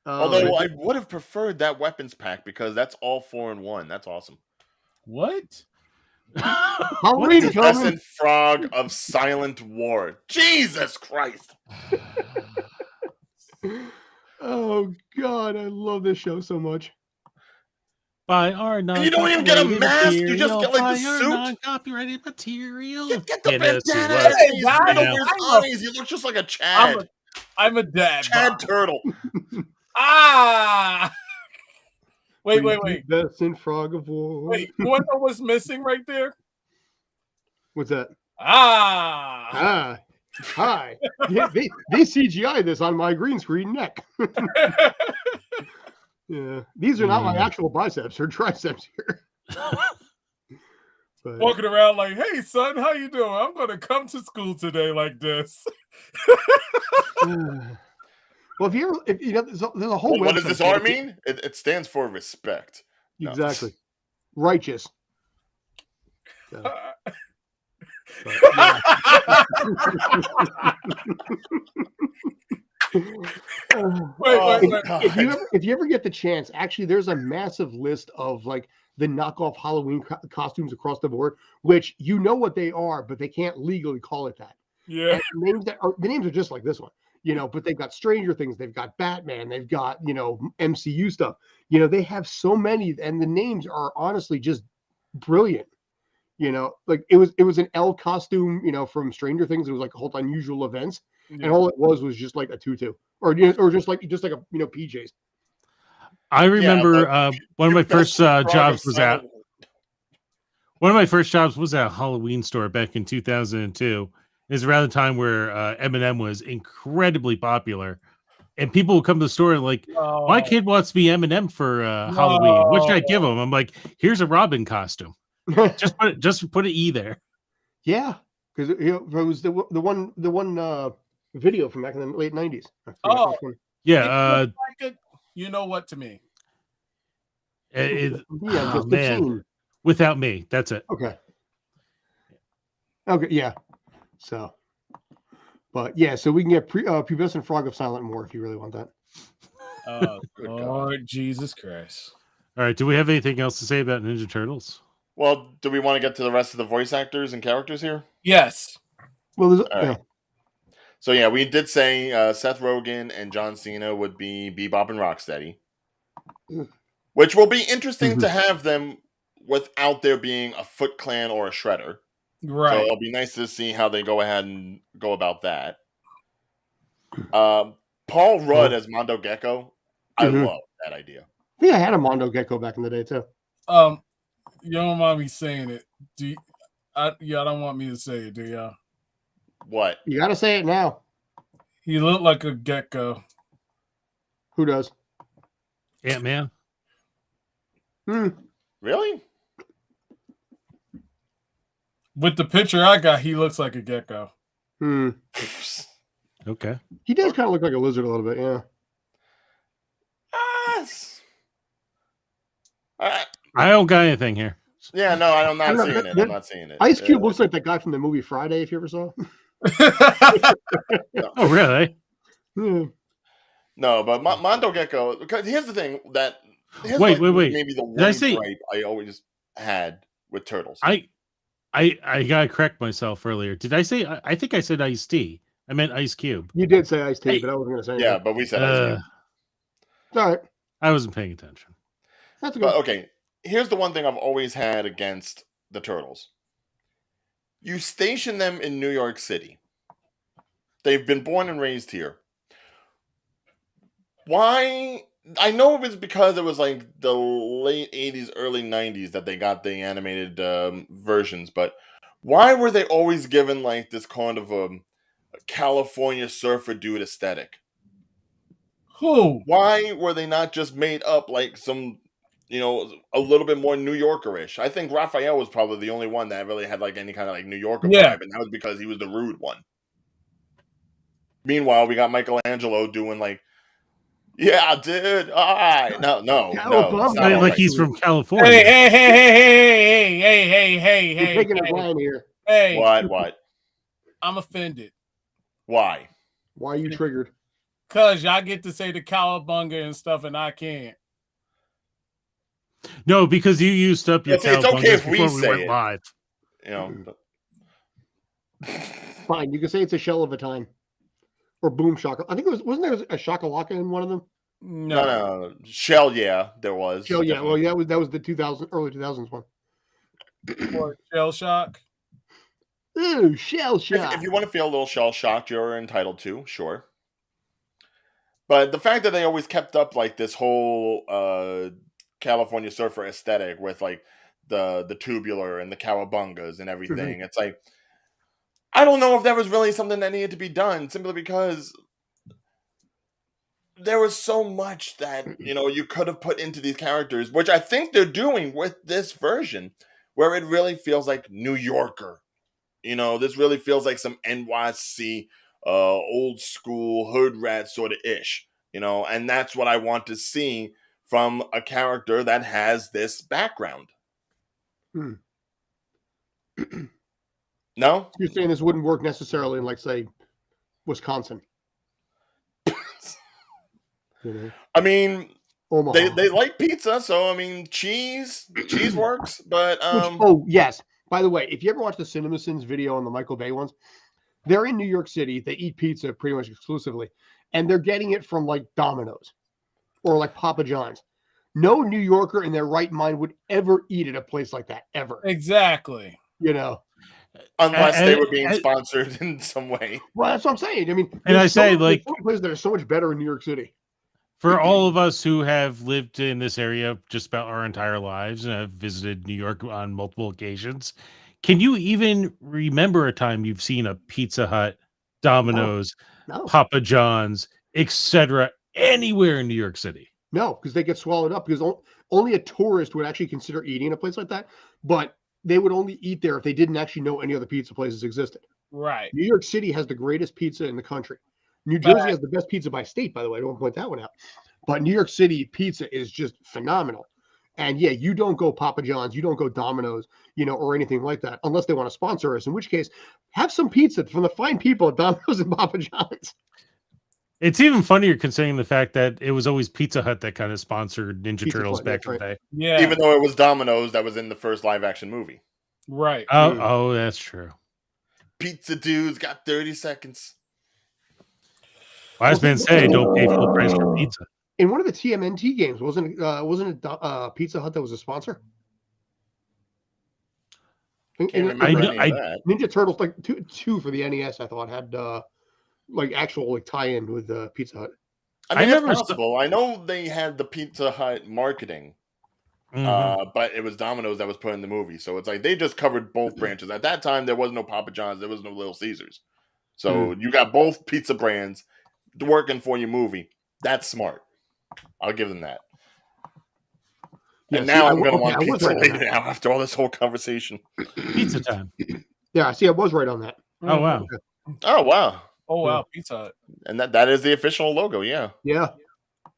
Although I would have preferred that weapons pack because that's all 4-in-1. That's awesome. What? Halloween, the Crescent Frog of Silent War. Jesus Christ. Oh God, I love this show so much. By our and you don't even get a mask. Material, you just get like the suit. Non-copyrighted material. Get the bandana. Eyes. You look just like a Chad. I'm a dad. Chad Turtle. Wait. Crescent Frog of War. Wait, what was missing right there? What's that? Hi. Yeah, they CGI this on my green screen neck. Yeah, these are not my actual biceps or triceps here. But, walking around like, hey son, how you doing? I'm gonna come to school today like this. Well, if you know, there's a whole. What does this R mean? It stands for respect. Exactly. No. Righteous. So, but, yeah. If you ever get the chance, actually, there's a massive list of like the knockoff Halloween costumes across the board, which you know what they are, but they can't legally call it that. Yeah, and the names are just like this one, but they've got Stranger Things, they've got Batman, they've got MCU stuff. They have so many, and the names are honestly just brilliant. Like it was an L costume, from Stranger Things. It was like called Unusual Events, and all it was just like a tutu, or just like a PJs. I remember one of my first jobs was at a Halloween store back in 2002. It was around the time where Eminem was incredibly popular, and people would come to the store and like, my kid wants to be Eminem for Halloween. What should I give him? I'm like, here's a Robin costume. just put an E there. Yeah, because it was the one video from back in the late 90s. Yeah. You know what to me? Man. Without Me. That's it. Okay, yeah. So, but yeah, so we can get Pubescent Frog of Silent Moor if you really want that. Lord Jesus Christ. All right, do we have anything else to say about Ninja Turtles? Well, do we want to get to the rest of the voice actors and characters here? Yes. Well, right. So yeah, we did say Seth Rogan and John Cena would be Bebop and Rocksteady, which will be interesting to have them without there being a Foot Clan or a Shredder. Right. So it'll be nice to see how they go ahead and go about that. Paul Rudd as Mondo Gecko, I love that idea. Yeah, I had a Mondo Gecko back in the day too. You don't mind me saying it? I don't want me to say it, do ya? What? You got to say it now. He looked like a gecko. Who does? Ant-Man. Really? With the picture I got, he looks like a gecko. Okay. He does kind of look like a lizard a little bit, yeah. I don't got anything here. Yeah, no, I'm not seeing it. I'm not seeing it. Ice Cube looks like that guy from the movie Friday, if you ever saw. Oh, really? No, but Mondo Gecko. Because here's the thing that. Wait. Maybe the one gripe I always had with Turtles. I gotta correct myself earlier. Did I say? I think I said Ice-T. I meant Ice Cube. You did say Ice-T, but I wasn't going to say anything. Yeah, but we said Ice Cube. All right. I wasn't paying attention. That's good. But okay, here's the one thing I've always had against the Turtles. You station them in New York City. They've been born and raised here. Why? I know it was because it was like the late 80s, early 90s that they got the animated versions, but why were they always given like this kind of a California surfer dude aesthetic? Who? Why were they not just made up like some, a little bit more New Yorker-ish? I think Raphael was probably the only one that really had like any kind of like New Yorker vibe, and that was because he was the rude one. Meanwhile, we got Michelangelo doing like, yeah, dude. All right. No. Like he's from California. Hey. You're taking a line here. Hey. What? I'm offended. Why? Why are you triggered? Because y'all get to say the cowabunga and stuff, and I can't. No, because you used up your it's okay if we say went it. Live. Fine. You can say it's a shell of a time. Or Boom Shaka. I think wasn't there a Shakalaka in one of them? No. Shell, yeah, there was. Shell, yeah. Well, that was the early 2000s one. Or Shell Shock. Ooh, Shell Shock. If you want to feel a little shell shocked, you're entitled to, sure. But the fact that they always kept up like this whole California surfer aesthetic with like the tubular and the cowabungas and everything, it's like, I don't know if that was really something that needed to be done, simply because there was so much that, you could have put into these characters, which I think they're doing with this version, where it really feels like New Yorker. This really feels like some NYC, old school hood rat sort of ish, and that's what I want to see from a character that has this background. No? You're saying this wouldn't work necessarily in, like, say, Wisconsin. I mean, Omaha. they like pizza, so I mean, cheese works, but yes. By the way, if you ever watch the CinemaSins video on the Michael Bay ones, they're in New York City. They eat pizza pretty much exclusively, and they're getting it from like Domino's or like Papa John's. No New Yorker in their right mind would ever eat at a place like that, ever. Exactly. Unless they were being sponsored in some way. Well, that's what I'm saying. I mean, and I say, like, places that are so much better in New York City. For all of us who have lived in this area just about our entire lives and have visited New York on multiple occasions, can you even remember a time you've seen a Pizza Hut, Domino's, Papa John's, etc., anywhere in New York City? No, because they get swallowed up, because only a tourist would actually consider eating in a place like that, but they would only eat there if they didn't actually know any other pizza places existed. Right. New York City has the greatest pizza in the country. New Jersey has the best pizza by state, by the way. I don't want to point that one out. But New York City pizza is just phenomenal. And yeah, you don't go Papa John's, you don't go Domino's, or anything like that, unless they want to sponsor us, in which case, have some pizza from the fine people at Domino's and Papa John's. It's even funnier considering the fact that it was always Pizza Hut that kind of sponsored Ninja Turtles back in the day. Yeah. Even though it was Domino's that was in the first live action movie. Right. Oh, that's true. Pizza dudes got 30 seconds. Wise men say don't pay full price for pizza. In one of the TMNT games, wasn't it Pizza Hut that was a sponsor? Ninja Turtles, like two for the NES, I thought had like actual like tie-in with Pizza Hut. I mean, it's possible. I know they had the Pizza Hut marketing, but it was Domino's that was put in the movie, so it's like they just covered both branches. At that time, there was no Papa John's, there was no Little Caesars, so you got both pizza brands working for your movie. That's smart. I'll give them that. Yeah, and now I'm going to want pizza later now after all this whole conversation. Pizza time. Yeah, see, I was right on that. Oh, wow. Oh, wow. Oh, wow. Pizza Hut. And that is the official logo, yeah. Yeah.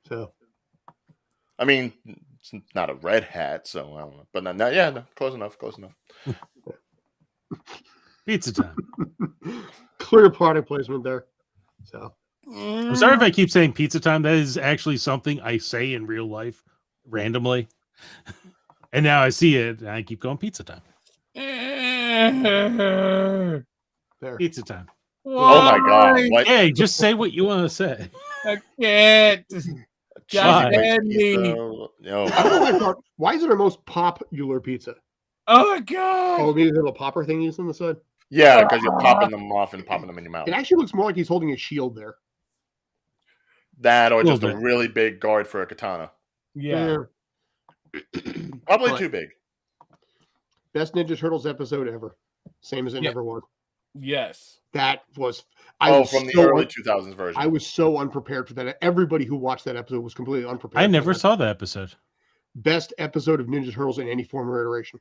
So. I mean, it's not a red hat, so I don't know. But no, close enough. Pizza time. Clear product placement there. So. I'm sorry if I keep saying pizza time. That is actually something I say in real life randomly. And now I see it and I keep going pizza time. There. Pizza time. Oh my God. What? Hey, just say what you want to say. I can't. No. Why is it our most popular pizza? Oh my God. Oh, maybe there's a popper thing on the side? Yeah, because you're popping them off and popping them in your mouth. It actually looks more like he's holding a shield there. That or just a really big guard for a katana. Yeah. Probably too big. Best Ninja Turtles episode ever. Same as it never was. Yes. That was... from the early 2000s version. I was so unprepared for that. Everybody who watched that episode was completely unprepared. I never saw that episode. Best episode of Ninja Turtles in any form or iteration.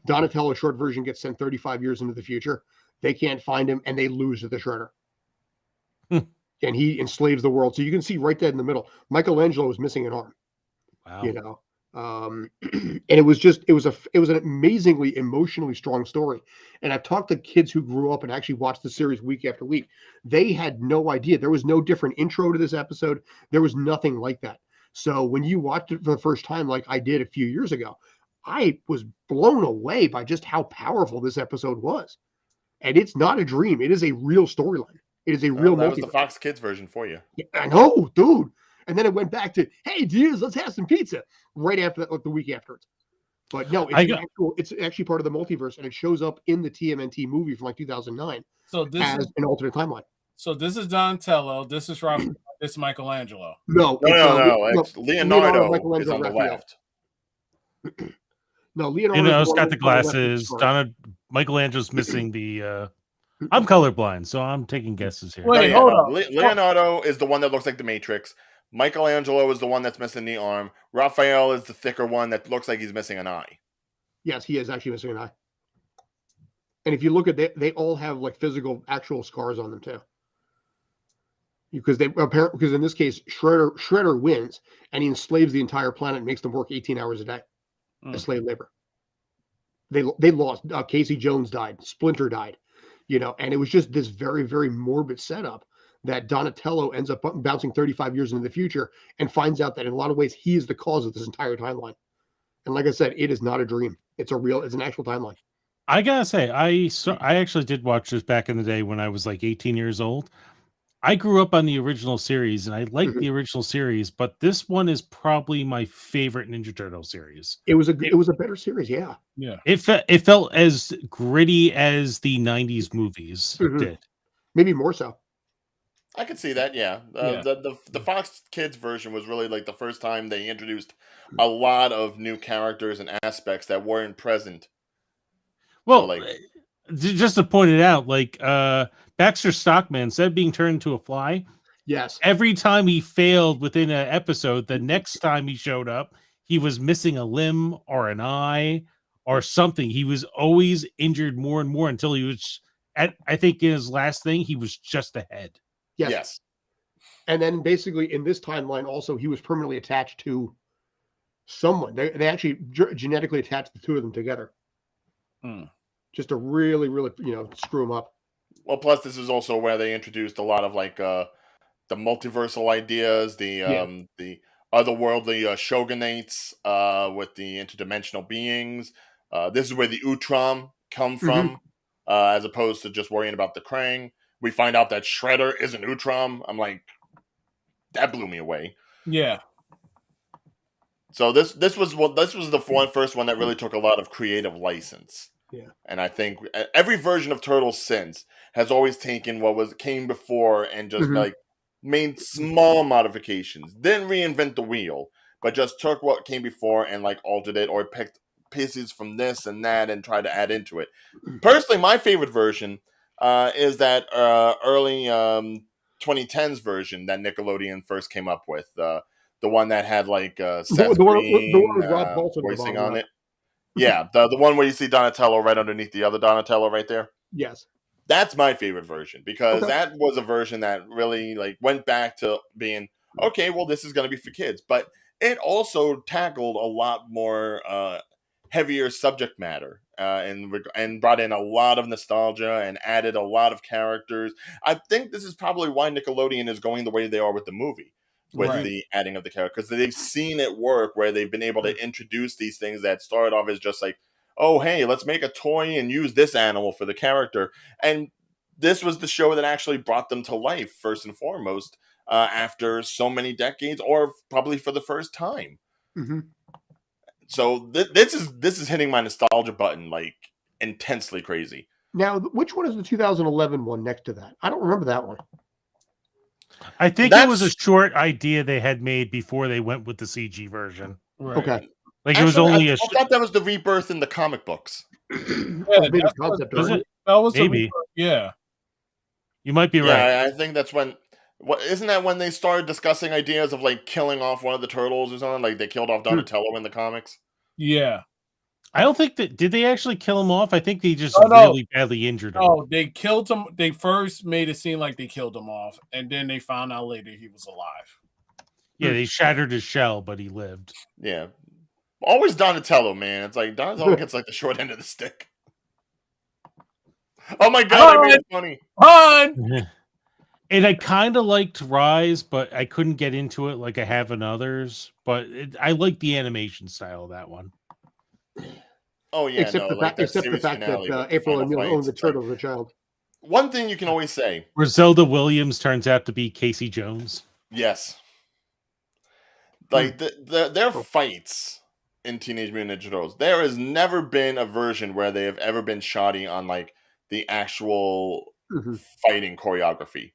Donatello's short version gets sent 35 years into the future. They can't find him, and they lose to the Shredder. And he enslaves the world. So you can see right there in the middle, Michelangelo was missing an arm. Wow. And it was an amazingly emotionally strong story. And I've talked to kids who grew up and actually watched the series week after week. They had no idea. There was no different intro to this episode. There was nothing like that. So when you watched it for the first time, like I did a few years ago, I was blown away by just how powerful this episode was. And it's not a dream. It is a real storyline. It is a real that was the Fox Kids version for you. Yeah, I know, dude. And then it went back to, hey, dudes, let's have some pizza. Right after that, like the week afterwards. But no, it's actually part of the multiverse, and it shows up in the TMNT movie from like 2009 as an alternate timeline. So this is Donatello. This is Raphael. This is Michelangelo. No. It's Leonardo is on the left. No, Leonardo's got the glasses. Michelangelo's missing the... I'm colorblind, so I'm taking guesses here. Wait, hold on. Leonardo is the one that looks like the Matrix. Michelangelo is the one that's missing the arm. Raphael is the thicker one that looks like he's missing an eye. Yes, he is actually missing an eye. And if you look at they all have like physical, actual scars on them too. Because in this case, Shredder wins and he enslaves the entire planet and makes them work 18 hours a day as slave labor. They lost. Casey Jones died. Splinter died. And it was just this very, very morbid setup that Donatello ends up bouncing 35 years into the future and finds out that in a lot of ways he is the cause of this entire timeline. And like I said, it is not a dream. It's an actual timeline. I gotta say, I actually did watch this back in the day when I was like 18 years old. I grew up on the original series, and I liked the original series, but this one is probably my favorite Ninja Turtle series. It was a better series, yeah. Yeah. It felt as gritty as the 90s movies did. Maybe more so. I could see that, yeah. The Fox Kids version was really like the first time they introduced a lot of new characters and aspects that weren't present. Well, just to point it out, like Baxter Stockman, instead of being turned into a fly, yes, every time he failed within an episode, the next time he showed up, he was missing a limb or an eye or something. He was always injured more and more until he was I think in his last thing, he was just a head. Yes. And then basically in this timeline also, he was permanently attached to someone. They actually genetically attached the two of them together. Just to really, really, screw them up. Well, plus this is also where they introduced a lot of like the multiversal ideas, the otherworldly shogunates with the interdimensional beings. This is where the Utrom come from, as opposed to just worrying about the Krang. We find out that Shredder is an Utrom. I'm like, that blew me away. Yeah. So this was the first one that really took a lot of creative license. Yeah. And I think every version of Turtles since has always taken what came before and just like made small modifications. Didn't reinvent the wheel, but just took what came before and like altered it or picked pieces from this and that and tried to add into it. Personally, my favorite version is that early 2010s version that Nickelodeon first came up with. The one that had like Seth Green voicing on it. Yeah, the one where you see Donatello right underneath the other Donatello right there. Yes. That's my favorite version because that was a version that really like went back to being, okay, well, this is going to be for kids. But it also tackled a lot more heavier subject matter and brought in a lot of nostalgia and added a lot of characters. I think this is probably why Nickelodeon is going the way they are with the movie. With the adding of the character, because they've seen it work where they've been able to introduce these things that started off as just like, oh, hey, let's make a toy and use this animal for the character. And this was the show that actually brought them to life, first and foremost, after so many decades, or probably for the first time. So this is hitting my nostalgia button like intensely crazy. Now, which one is the 2011 one next to that? I don't remember that one. I think it was a short idea they had made before they went with the CG version. Right. Okay. Like, actually, it was only I thought that was the rebirth in the comic books. Maybe concept. Was it? That was maybe. Yeah. You might be right. Yeah, I think that's when. Isn't that when they started discussing ideas of like killing off one of the turtles or something? Like they killed off Donatello in the comics. Yeah. I don't think that did they actually kill him off? I think they just really badly injured him. Oh, they killed him. They first made it seem like they killed him off, and then they found out later he was alive. Yeah, they shattered his shell, but he lived. Yeah. Always Donatello, man. It's like Donatello gets like the short end of the stick. Oh my god, I made it funny. And I kind of liked Rise, but I couldn't get into it like I have in others. But I like the animation style of that one. Oh yeah, except the fact that April O'Neil owned the turtle as a child. One thing you can always say: Griselda Williams turns out to be Casey Jones. Yes, like their fights in Teenage Mutant Ninja Turtles. There has never been a version where they have ever been shoddy on like the actual fighting choreography.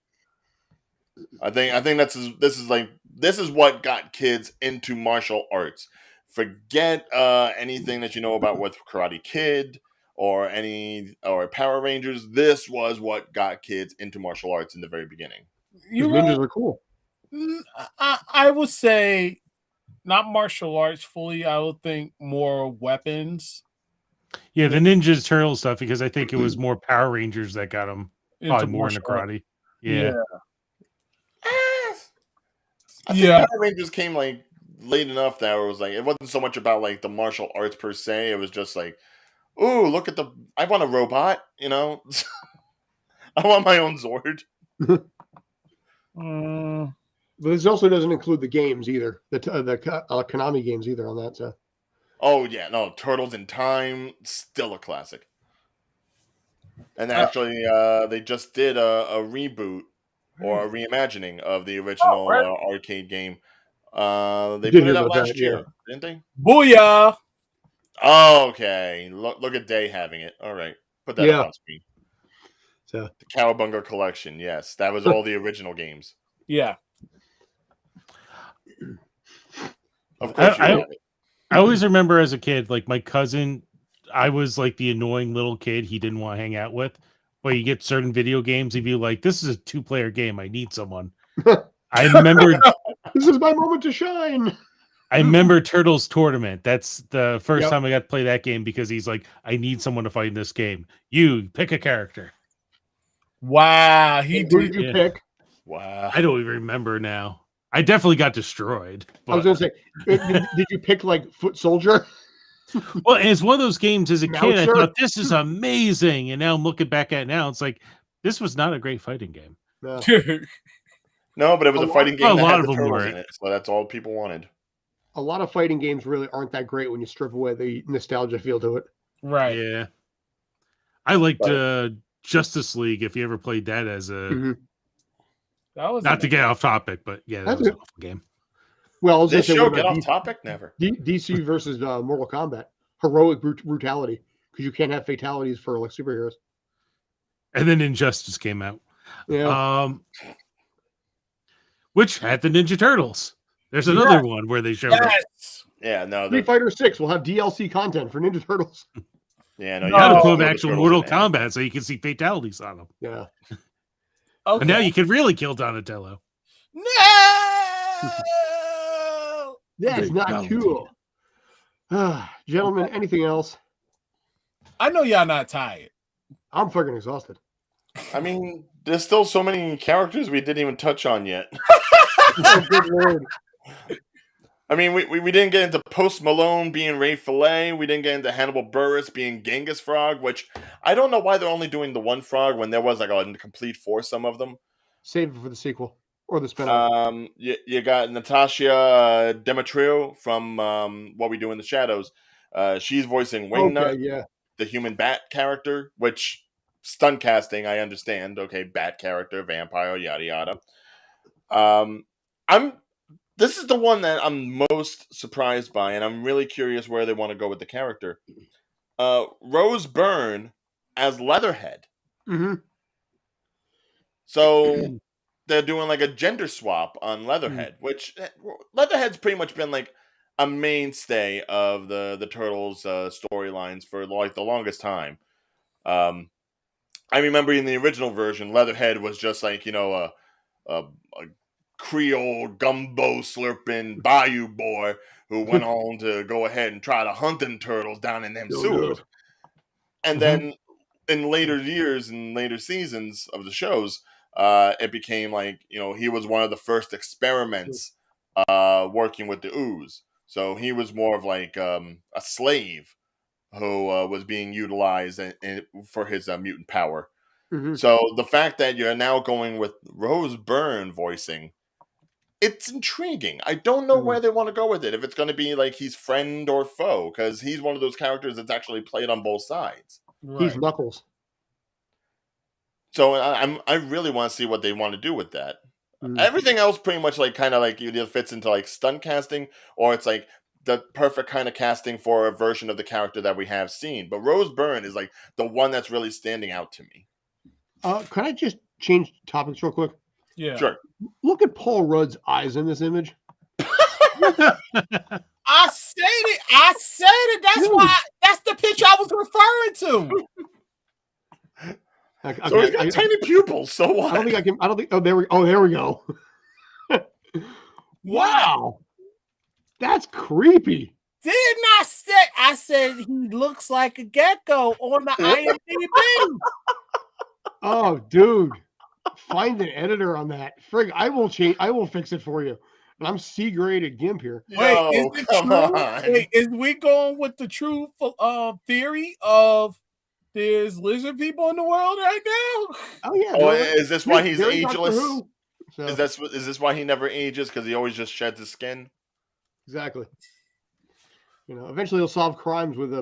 I think this is what got kids into martial arts. Forget anything that you know about with Karate Kid or Power Rangers. This was what got kids into martial arts in the very beginning. Ninjas are cool. I would say not martial arts fully. I would think more weapons. Yeah, the Ninja Turtle stuff, because I think it was more Power Rangers that got them probably more into karate. Yeah. I think Power Rangers came like late enough that it was like it wasn't so much about like the martial arts per se. It was just like, ooh, look at I want a robot, you know. I want my own Zord. But this also doesn't include the games either, the Konami games either on that. So. Oh yeah, no, Turtles in Time, still a classic. And actually, they just did a reboot or a reimagining of the original arcade game. They put it out last year, didn't they? Booyah! Oh, okay. Look at Day having it. All right, put that up on screen. So the Cowabunga Collection. Yes, that was all the original games. Yeah. Of course, you have it. I always remember as a kid, like my cousin, I was like the annoying little kid he didn't want to hang out with. But you get certain video games, if you like, this is a 2-player game, I need someone. I remember this is my moment to shine. I remember Turtles Tournament. That's the first time I got to play that game because he's like, I need someone to fight in this game. You pick a character. Wow, who did you pick? Wow, I don't even remember now. I definitely got destroyed. But... I was going to say, did you pick like Foot Soldier? Well, it's one of those games as a kid. I thought this is amazing, and now I'm looking back at it now. It's like this was not a great fighting game. No, no, but it was a fighting game. A that lot had of the them turtles were in it, so that's all people wanted. A lot of fighting games really aren't that great when you strip away the nostalgia feel to it. Right. Yeah. I liked Justice League. If you ever played that as a, that was not to get off topic, but yeah, that was an awful game. Well, this show get off topic? Never. DC versus Mortal Kombat, heroic brutality, because you can't have fatalities for like superheroes. And then Injustice came out, which had the Ninja Turtles. There's another one where they showed up. Yeah, no. Street Fighter 6 will have DLC content for Ninja Turtles. Yeah, no. You got to put them actual Mortal Kombat so you can see fatalities on them. Yeah. Okay. And now you can really kill Donatello. No. That's not cool. Gentlemen, anything else? I know y'all not tired. I'm fucking exhausted. I mean, there's still so many characters we didn't even touch on yet. Oh, good Lord. I mean, we didn't get into Post Malone being Ray Fillet. We didn't get into Hannibal Buress being Genghis Frog, which I don't know why they're only doing the one frog when there was like a complete foursome of them. Save it for the sequel or the spinoff. You got Natasha Demetriou from What We Do in the Shadows. She's voicing Wingnut, the human bat character, which stunt casting, I understand. Okay, bat character, vampire, yada yada. This is the one that I'm most surprised by, and I'm really curious where they want to go with the character. Rose Byrne as Leatherhead. Mm-hmm. So they're doing like a gender swap on Leatherhead, which Leatherhead's pretty much been like a mainstay of the Turtles storylines for like the longest time. I remember in the original version, Leatherhead was just like, you know, a Creole gumbo slurping bayou boy who went on to go ahead and try to hunt them turtles down in them sewers. And then in later years and later seasons of the shows, it became like, you know, he was one of the first experiments working with the ooze. So he was more of like a slave who was being utilized for his mutant power. Mm-hmm. So the fact that you're now going with Rose Byrne voicing, it's intriguing. I don't know where they want to go with it. If it's going to be like he's friend or foe, because he's one of those characters that's actually played on both sides. Right. He's Knuckles. So I really want to see what they want to do with that. Everything else pretty much like kind of like either fits into like stunt casting, or it's like the perfect kind of casting for a version of the character that we have seen. But Rose Byrne is like the one that's really standing out to me. Can I just change topics real quick? Yeah. Sure. Look at Paul Rudd's eyes in this image. I said it. That's why. That's the picture I was referring to. Okay, so he's got tiny pupils. So what? I don't think I can. I don't think. Oh, there we go. Wow, that's creepy. Didn't I say? I said he looks like a gecko on the IMDb. Oh, dude. Find an editor on that. Frig, I will change. I will fix it for you. and I'm C grade at GIMP here. Wait, is it true? Wait, is we going with the true theory of there's lizard people in the world right now? Oh yeah. Oh, is this why he's ageless? So. Is this why he never ages? Because he always just sheds his skin? Exactly. Eventually he'll solve crimes with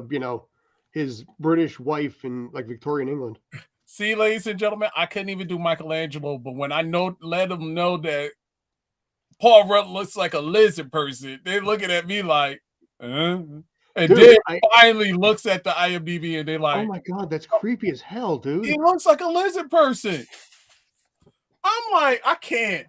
his British wife in like Victorian England. See, ladies and gentlemen, I couldn't even do Michelangelo, but when I let them know that Paul Rudd looks like a lizard person, they're looking at me like, and dude, then finally looks at the IMDb and they're like, oh my God, that's creepy as hell, dude. He looks like a lizard person. I'm like, I can't.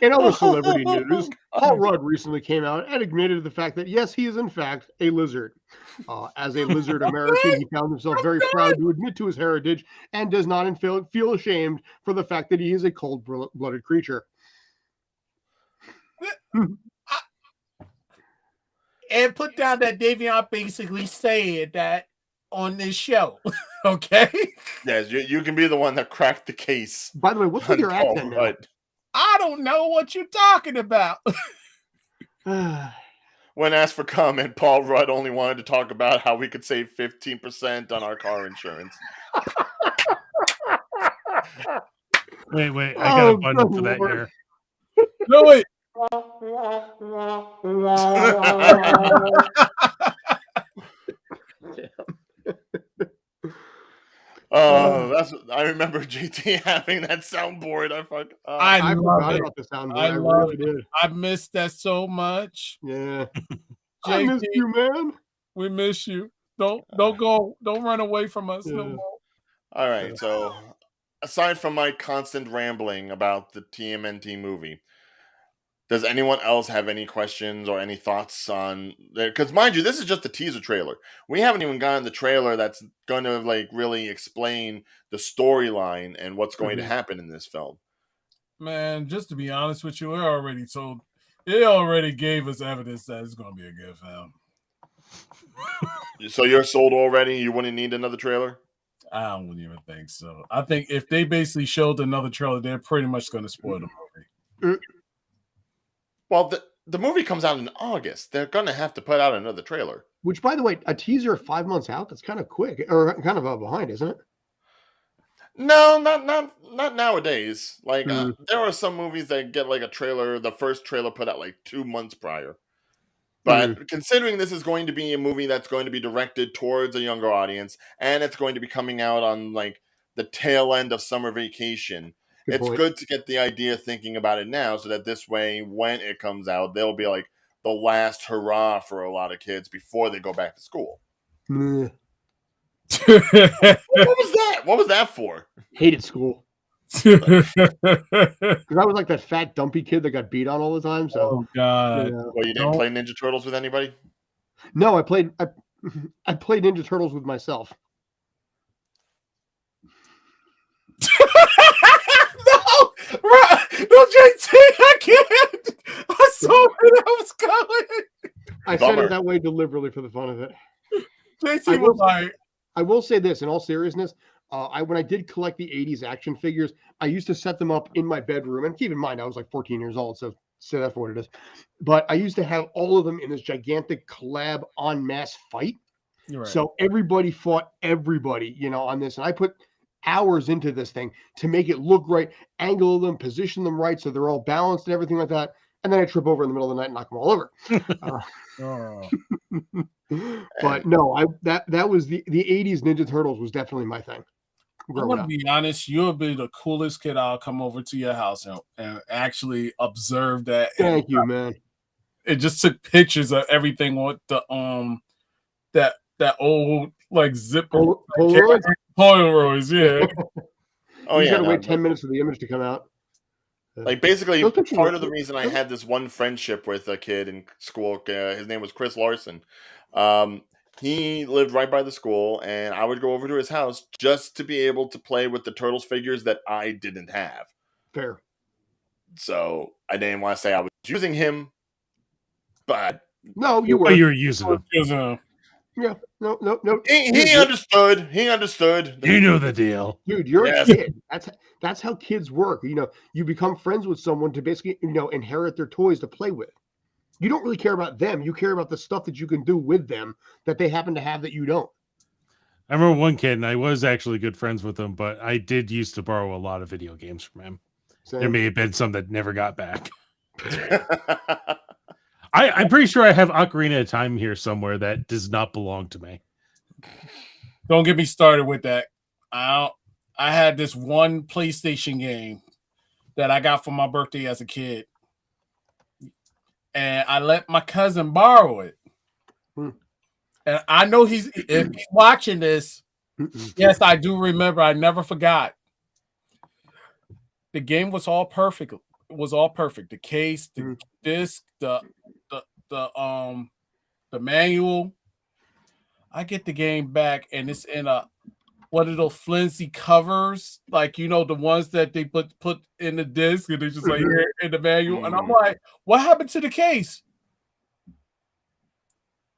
In other celebrity news, Paul Rudd recently came out and admitted the fact that, yes, he is in fact a lizard. As a lizard American, he found himself very proud to admit to his heritage and does not feel ashamed for the fact that he is a cold-blooded creature. And put down that Davion basically said that on this show. Okay? Yes, you can be the one that cracked the case. By the way, what's with your accent now? I don't know what you're talking about. When asked for comment, Paul Rudd only wanted to talk about how we could save 15% on our car insurance. Wait, I got a button for that here. No, wait. I remember JT having that soundboard. I forgot about the soundboard. I really did. I missed that so much. Yeah. JT, I miss you, man. We miss you. Don't go. Don't run away from us no more. All right. So, aside from my constant rambling about the TMNT movie, does anyone else have any questions or any thoughts on there? Because mind you, this is just a teaser trailer. We haven't even gotten the trailer that's going to like really explain the storyline and what's going to happen in this film. Man, just to be honest with you, it already gave us evidence that it's going to be a good film. So you're sold already? You wouldn't need another trailer? I wouldn't even think so. I think if they basically showed another trailer, they're pretty much going to spoil the movie. Well, the movie comes out in August. They're going to have to put out another trailer. Which, by the way, a teaser 5 months out, that's kind of quick. Or kind of behind, isn't it? No, not nowadays. Like, there are some movies that get like a trailer, the first trailer put out like 2 months prior. But considering this is going to be a movie that's going to be directed towards a younger audience, and it's going to be coming out on like the tail end of summer vacation, good to get the idea thinking about it now, so that this way, when it comes out, they'll be like the last hurrah for a lot of kids before they go back to school. What was that? What was that for? Hated school. Because I was like that fat, dumpy kid that got beat on all the time. So, oh God! Well, you didn't play Ninja Turtles with anybody? No, I played Ninja Turtles with myself. No, JT, I can't. I saw where that was going. I said it that way deliberately for the fun of it. JT was like, I will say this in all seriousness. When I did collect the 80s action figures, I used to set them up in my bedroom. And keep in mind, I was like 14 years old, so say that for what it is. But I used to have all of them in this gigantic collab en masse fight. Right. So everybody fought everybody, on this. And I put hours into this thing to make it look right, angle them, position them right so they're all balanced and everything like that. And then I trip over in the middle of the night and knock them all over. But no, that was the 80s Ninja Turtles was definitely my thing. I'm going to be honest, you'll be the coolest kid. I'll come over to your house and actually observe that. Thank you, man. It just took pictures of everything with the that old like zipper Polaroids, yeah. You gotta wait 10 minutes for the image to come out. Like basically, part of the reason I had this one friendship with a kid in school, his name was Chris Larson. He lived right by the school, and I would go over to his house just to be able to play with the Turtles figures that I didn't have. Fair. So I didn't want to say I was using him, but no, you were. You were using him. Yeah, no. He understood. He understood. You know the deal, dude. You're a kid. That's how kids work. You become friends with someone to basically inherit their toys to play with. You don't really care about them. You care about the stuff that you can do with them that they happen to have that you don't. I remember one kid, and I was actually good friends with him, but I did used to borrow a lot of video games from him. Same. There may have been some that never got back. I'm pretty sure I have Ocarina of Time here somewhere that does not belong to me. Don't get me started with that. I had this one PlayStation game that I got for my birthday as a kid, and I let my cousin borrow it. And I know if he's watching this, yes, I do remember. I never forgot. The game was all perfect. It was all perfect. The case, the disc, the manual. I get the game back, and it's in one of those flimsy covers, like the ones that they put in the disc, and it's just like here in the manual. And I'm like, what happened to the case?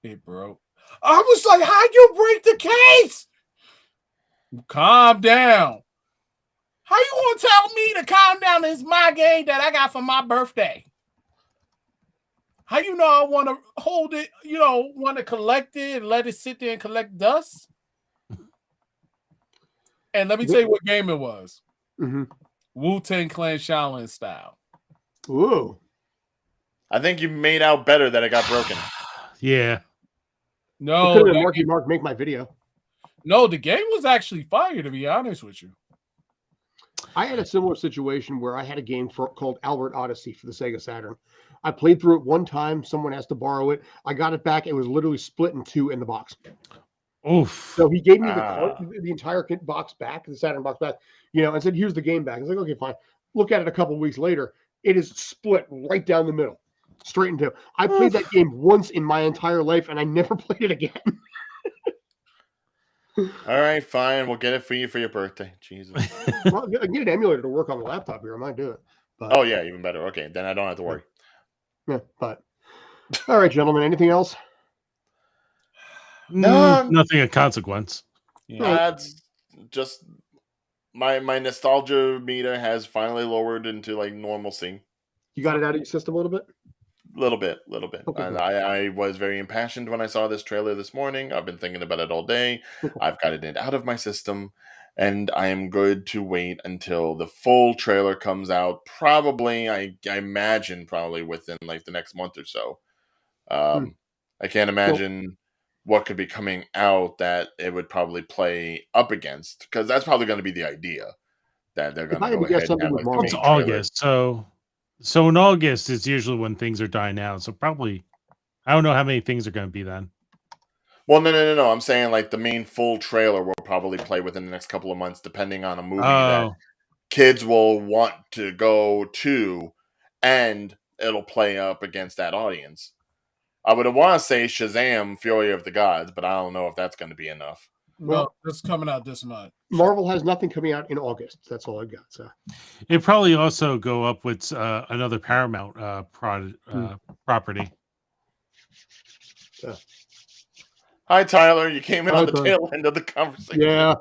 It broke. I was like, how'd you break the case? Calm down. How you want to tell me to calm down? It's my game that I got for my birthday. How you know I want to hold it, want to collect it and let it sit there and collect dust? And let me tell you what game it was. Wu-Tang Clan Shaolin style. Ooh. I think you made out better that it got broken. Yeah. No. Mark, make my video. No, the game was actually fire, to be honest with you. I had a similar situation where I had a game called Albert Odyssey for the Sega Saturn. I played through it one time. Someone asked to borrow it. I got it back. It was literally split in two in the box. Oof. So he gave me the entire box back, the Saturn box back, and said, here's the game back. I was like, okay, fine. Look at it a couple of weeks later. It is split right down the middle, straight into. I played that game once in my entire life, and I never played it again. All right, fine. We'll get it for you for your birthday. Jesus. Well, I can get an emulator to work on the laptop here. I might do it. But, oh, yeah, even better. Okay, then I don't have to worry. Yeah, but all right, gentlemen. Anything else? No, nothing of consequence. That's just my nostalgia meter has finally lowered into like normalcy. You got it out of your system a little bit? Little bit. Okay, and I was very impassioned when I saw this trailer this morning. I've been thinking about it all day. I've gotten it out of my system, and I am good to wait until the full trailer comes out. Probably, I imagine, within like the next month or so. I can't imagine what could be coming out that it would probably play up against, because that's probably going to be the idea that they're going to go ahead and have like the main it's August, so in August is usually when things are dying out. So probably, I don't know how many things are going to be then. Well, no. I'm saying like the main full trailer will probably play within the next couple of months, depending on a movie that kids will want to go to, and it'll play up against that audience. I would want to say Shazam! Fury of the Gods, but I don't know if that's going to be enough. Well, it's coming out this month. Marvel has nothing coming out in August. That's all I've got. So it probably also go up with another Paramount property. Yeah. Hi, Tyler. You came in on the tail end of the conversation. Yeah.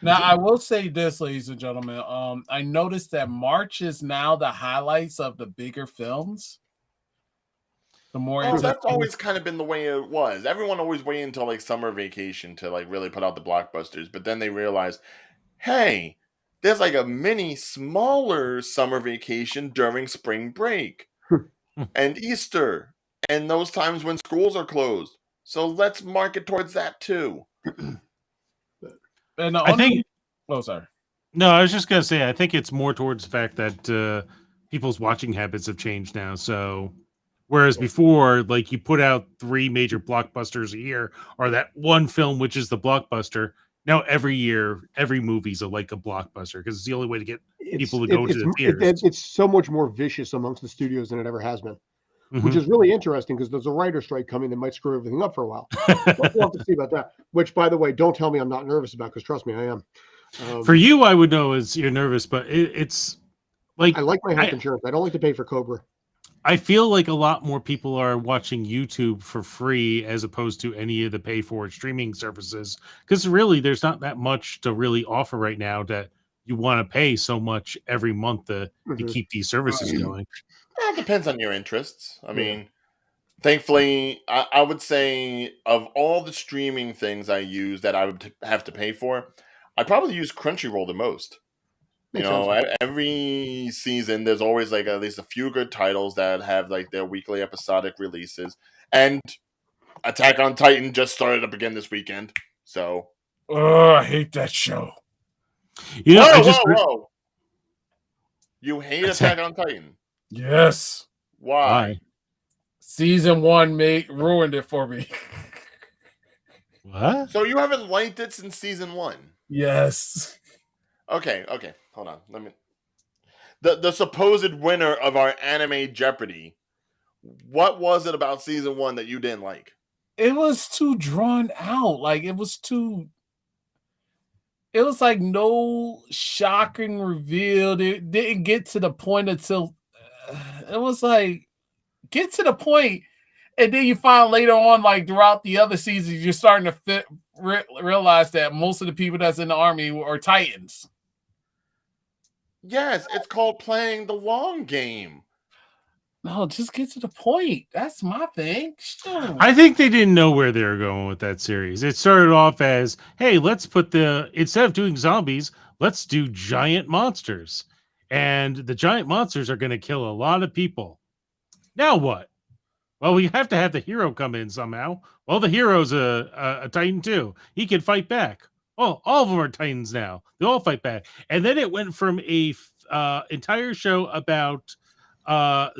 Now, I will say this, ladies and gentlemen. I noticed that March is now the highlights of the bigger films. The more that's always kind of been the way it was. Everyone always waited until like summer vacation to like really put out the blockbusters, but then they realized, hey, there's like a mini smaller summer vacation during spring break and Easter and those times when schools are closed. So let's market towards that too. And I think. Oh, sorry. No, I was just gonna say I think it's more towards the fact that people's watching habits have changed now. So. Whereas before, like you put out 3 major blockbusters a year, or that one film which is the blockbuster. Now every year, every movie's like a blockbuster because it's the only way to get people to go to the theaters. It's so much more vicious amongst the studios than it ever has been, which is really interesting because there's a writer's strike coming that might screw everything up for a while. We'll have to see about that. Which, by the way, don't tell me I'm not nervous about, because trust me, I am. For you, I would know is you're nervous, but it's like I like my health insurance. I don't like to pay for Cobra. I feel like a lot more people are watching YouTube for free as opposed to any of the pay for streaming services, because really there's not that much to really offer right now that you want to pay so much every month to keep these services going. Well, it depends on your interests. I mean, thankfully, I would say of all the streaming things I use that I would have to pay for, I probably use Crunchyroll the most. Every season there's always like at least a few good titles that have like their weekly episodic releases. And Attack on Titan just started up again this weekend. So, I hate that show. Whoa. You hate Attack on Titan? Yes. Why? Season 1 ruined it for me. What? So you haven't liked it since season 1? Yes. Okay. Hold on. Let me. The supposed winner of our anime Jeopardy. What was it about season 1 that you didn't like? It was too drawn out. Like it was like no shocking reveal. It didn't get to the point until it was like get to the point, and then you find later on, like throughout the other seasons, you're starting to realize that most of the people that's in the army are Titans. Yes, it's called playing the long game. No, just get to the point. That's my thing. Sure. I think they didn't know where they were going with that series. It started off as, hey, let's put instead of doing zombies, let's do giant monsters. And the giant monsters are going to kill a lot of people. Now what? Well, we have to have the hero come in somehow. Well, the hero's a Titan too. He can fight back. Oh, all of them are Titans now. They all fight back. And then it went from a entire show about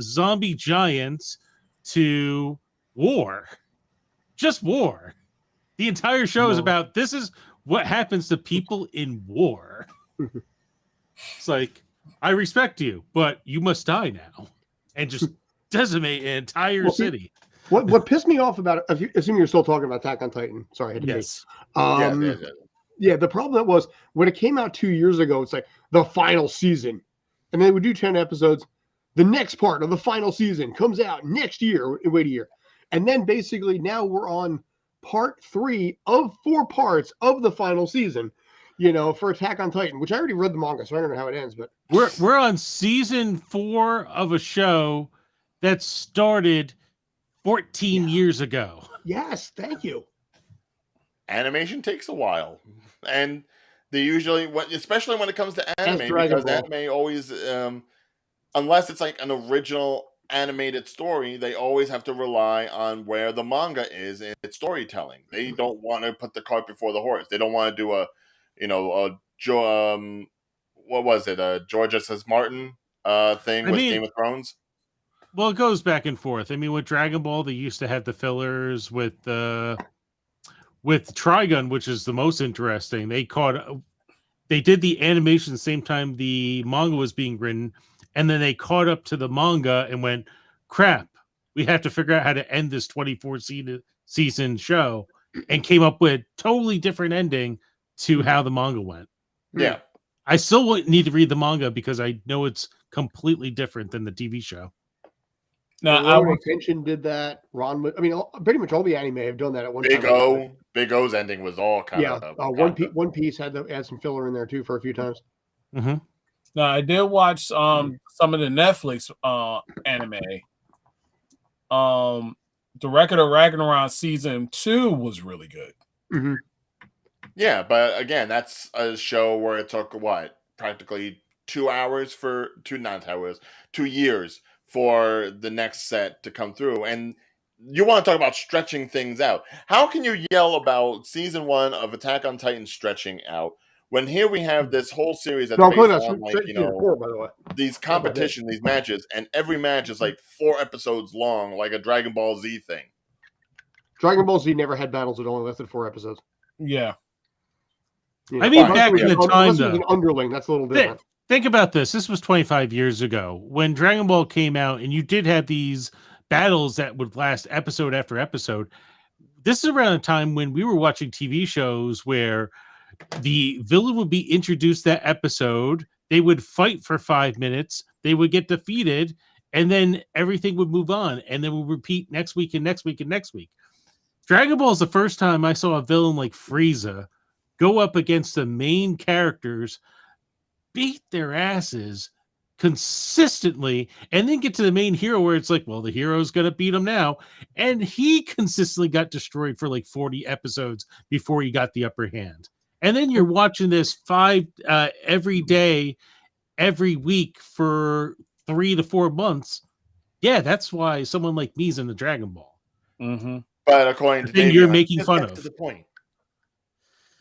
zombie giants to war. Just war. The entire show is about this is what happens to people in war. It's like, I respect you, but you must die now. And just decimate an entire city. What pissed me off about it, assuming you're still talking about Attack on Titan. Sorry, I had to yes. Yeah, the problem that was when it came out 2 years ago, it's like the final season. And they would do 10 episodes. The next part of the final season comes out next year. Wait a year. And then basically now we're on part 3 of 4 parts of the final season, for Attack on Titan, which I already read the manga, so I don't know how it ends, but we're on season 4 of a show that started 14 years ago. Yes, thank you. Animation takes a while, and they usually, especially when it comes to anime, because anime always, unless it's like an original animated story, they always have to rely on where the manga is in its storytelling. They don't want to put the cart before the horse. They don't want to do what was it? George S.S. Martin thing with Game of Thrones. Well, it goes back and forth. I mean, with Dragon Ball, they used to have the fillers with Trigun, which is the most interesting. They did the animation the same time the manga was being written, and then they caught up to the manga and went, crap, we have to figure out how to end this 24 season show, and came up with a totally different ending to how the manga went. Yeah. I still need to read the manga because I know it's completely different than the TV show. No, Attention did that. Pretty much all the anime have done that at one time. Big O's ending was all kind of One Piece had to add some filler in there too for a few times. Mm-hmm. Now I did watch some of the Netflix anime. The Record of Ragnarok season 2 was really good. Mm-hmm. Yeah, but again, that's a show where it took practically 2 years for the next set to come through. And you want to talk about stretching things out. How can you yell about season 1 of Attack on Titan stretching out when here we have this whole series that's based on these competitions, these matches, and every match is like 4 episodes long, like a Dragon Ball Z thing. Dragon Ball Z never had battles that only lasted 4 episodes. Yeah. I mean, back in the time, though, an underling, that's a little different. Think about this. This was 25 years ago when Dragon Ball came out, and you did have these battles that would last episode after episode. This is around a time when we were watching TV shows where the villain would be introduced that episode. They would fight for 5 minutes. They would get defeated, and then everything would move on, and then we'll repeat next week and next week and next week. Dragon Ball is the first time I saw a villain like Frieza go up against the main characters, beat their asses consistently, and then get to the main hero where it's like, well, the hero's gonna beat him now, and he consistently got destroyed for like 40 episodes before he got the upper hand. And then you're watching this every day, every week for 3 to 4 months. Yeah, that's why someone like me's in the Dragon Ball. Mm-hmm. But according to Dave, you're making fun of. To the point.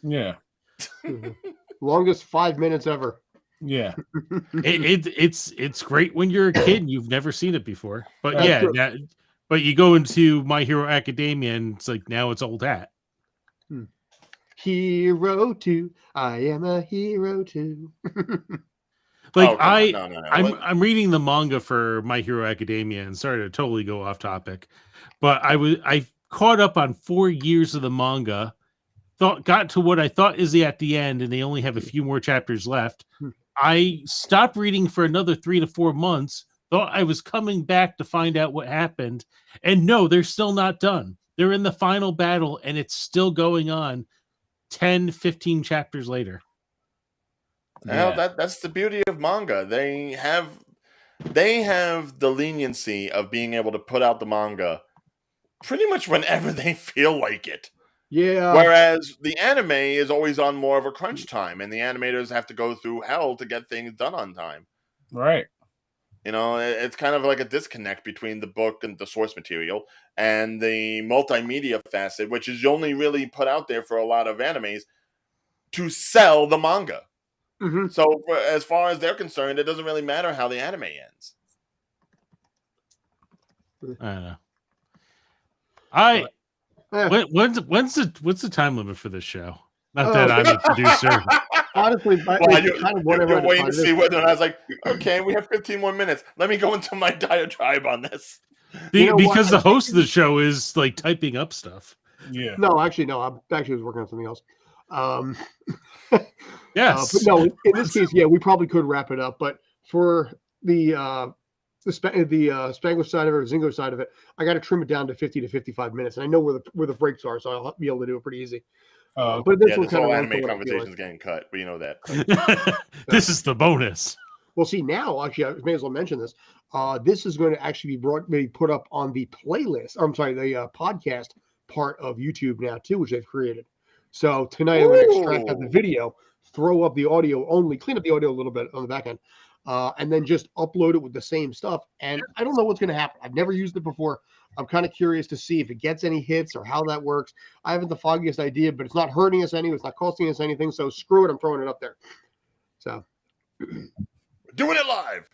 Yeah. Longest 5 minutes ever. Yeah. It's great when you're a kid and you've never seen it before. But but you go into My Hero Academia and it's like now it's old hat. Hero too. I am a hero too. Like I'm reading the manga for My Hero Academia, and sorry to totally go off topic, but I caught up on 4 years of the manga, got to what I thought is at the end, and they only have a few more chapters left. I stopped reading for another 3 to 4 months, thought I was coming back to find out what happened, and no, they're still not done. They're in the final battle, and it's still going on 10, 15 chapters later. Well, that's the beauty of manga. They have the leniency of being able to put out the manga pretty much whenever they feel like it. Yeah. Whereas the anime is always on more of a crunch time, and the animators have to go through hell to get things done on time. Right. You know, it's kind of like a disconnect between the book and the source material and the multimedia facet, which is only really put out there for a lot of animes to sell the manga. Mm-hmm. So as far as they're concerned, it doesn't really matter how the anime ends. I don't know. What's the time limit for this show? Not that I'm a producer. Honestly, you're waiting to see whether. And I was like, okay, we have 15 more minutes. Let me go into my diatribe on this. Because the host of the show is like typing up stuff. Yeah. No, actually, no. I actually was working on something else. Yes. But no, in this case, yeah, we probably could wrap it up. But for the Spanglish side of it or Zingo side of it, I got to trim it down to 50 to 55 minutes. And I know where the breaks are, so I'll be able to do it pretty easy. But this one kind of anime conversation is getting cut. We know that. This is the bonus. Well, see, now actually, I may as well mention this. This is going to actually be put up on the playlist. I'm sorry, the podcast part of YouTube now too, which they've created. So tonight I'm going to extract out the video, throw up the audio only, clean up the audio a little bit on the back end, and then just upload it with the same stuff. And I don't know what's going to happen. I've never used it before. I'm kind of curious to see if it gets any hits or how that works. I haven't the foggiest idea, but it's not hurting us any. It's not costing us anything. So screw it. I'm throwing it up there. So doing it live.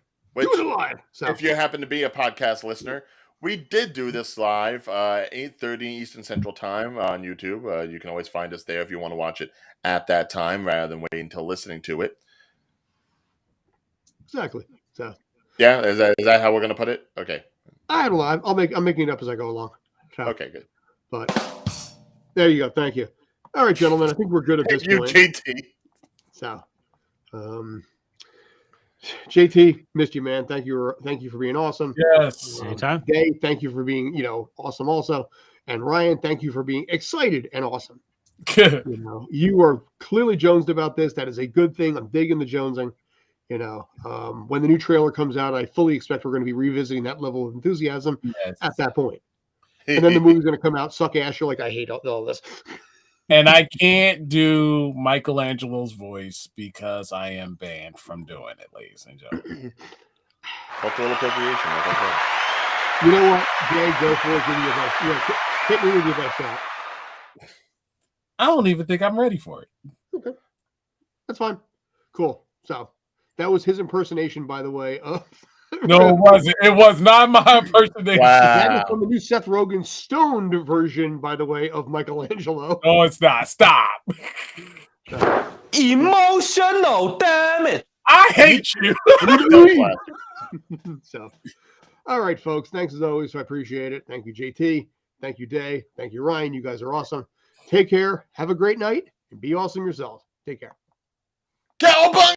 So if you happen to be a podcast listener, we did do this live, 8:30 Eastern Central Time on YouTube. You can always find us there if you want to watch it at that time rather than waiting until listening to it. Exactly. So yeah, is that how we're gonna put it? Okay. I don't know. I'm making it up as I go along. So, okay, good. But there you go. Thank you. All right, gentlemen. I think we're good at this point. JT. So, JT, missed you, man. Thank you for being awesome. Yes. Anytime. Dave, thank you for being awesome also. And Ryan, thank you for being excited and awesome. You are clearly jonesed about this. That is a good thing. I'm digging the jonesing. When the new trailer comes out, I fully expect we're going to be revisiting that level of enthusiasm at that point. And then the movie's going to come out, suck ass. You're like, I hate all this. And I can't do Michelangelo's voice because I am banned from doing it, ladies and gentlemen. Cultural appropriation, like I said. You know what? Jay, go for it. Give me your best. Hit me with your best shot. I don't even think I'm ready for it. Okay. That's fine. Cool. So that was his impersonation, by the way, of No, it wasn't. It was not my impersonation. Wow. That is from the new Seth Rogan stoned version, by the way, of Michelangelo. No, it's not. Stop. Emotional, damn it. I hate you. So, all right, folks. Thanks as always. I appreciate it. Thank you, JT. Thank you, Day. Thank you, Ryan. You guys are awesome. Take care. Have a great night and be awesome yourself. Take care. Cowabunga!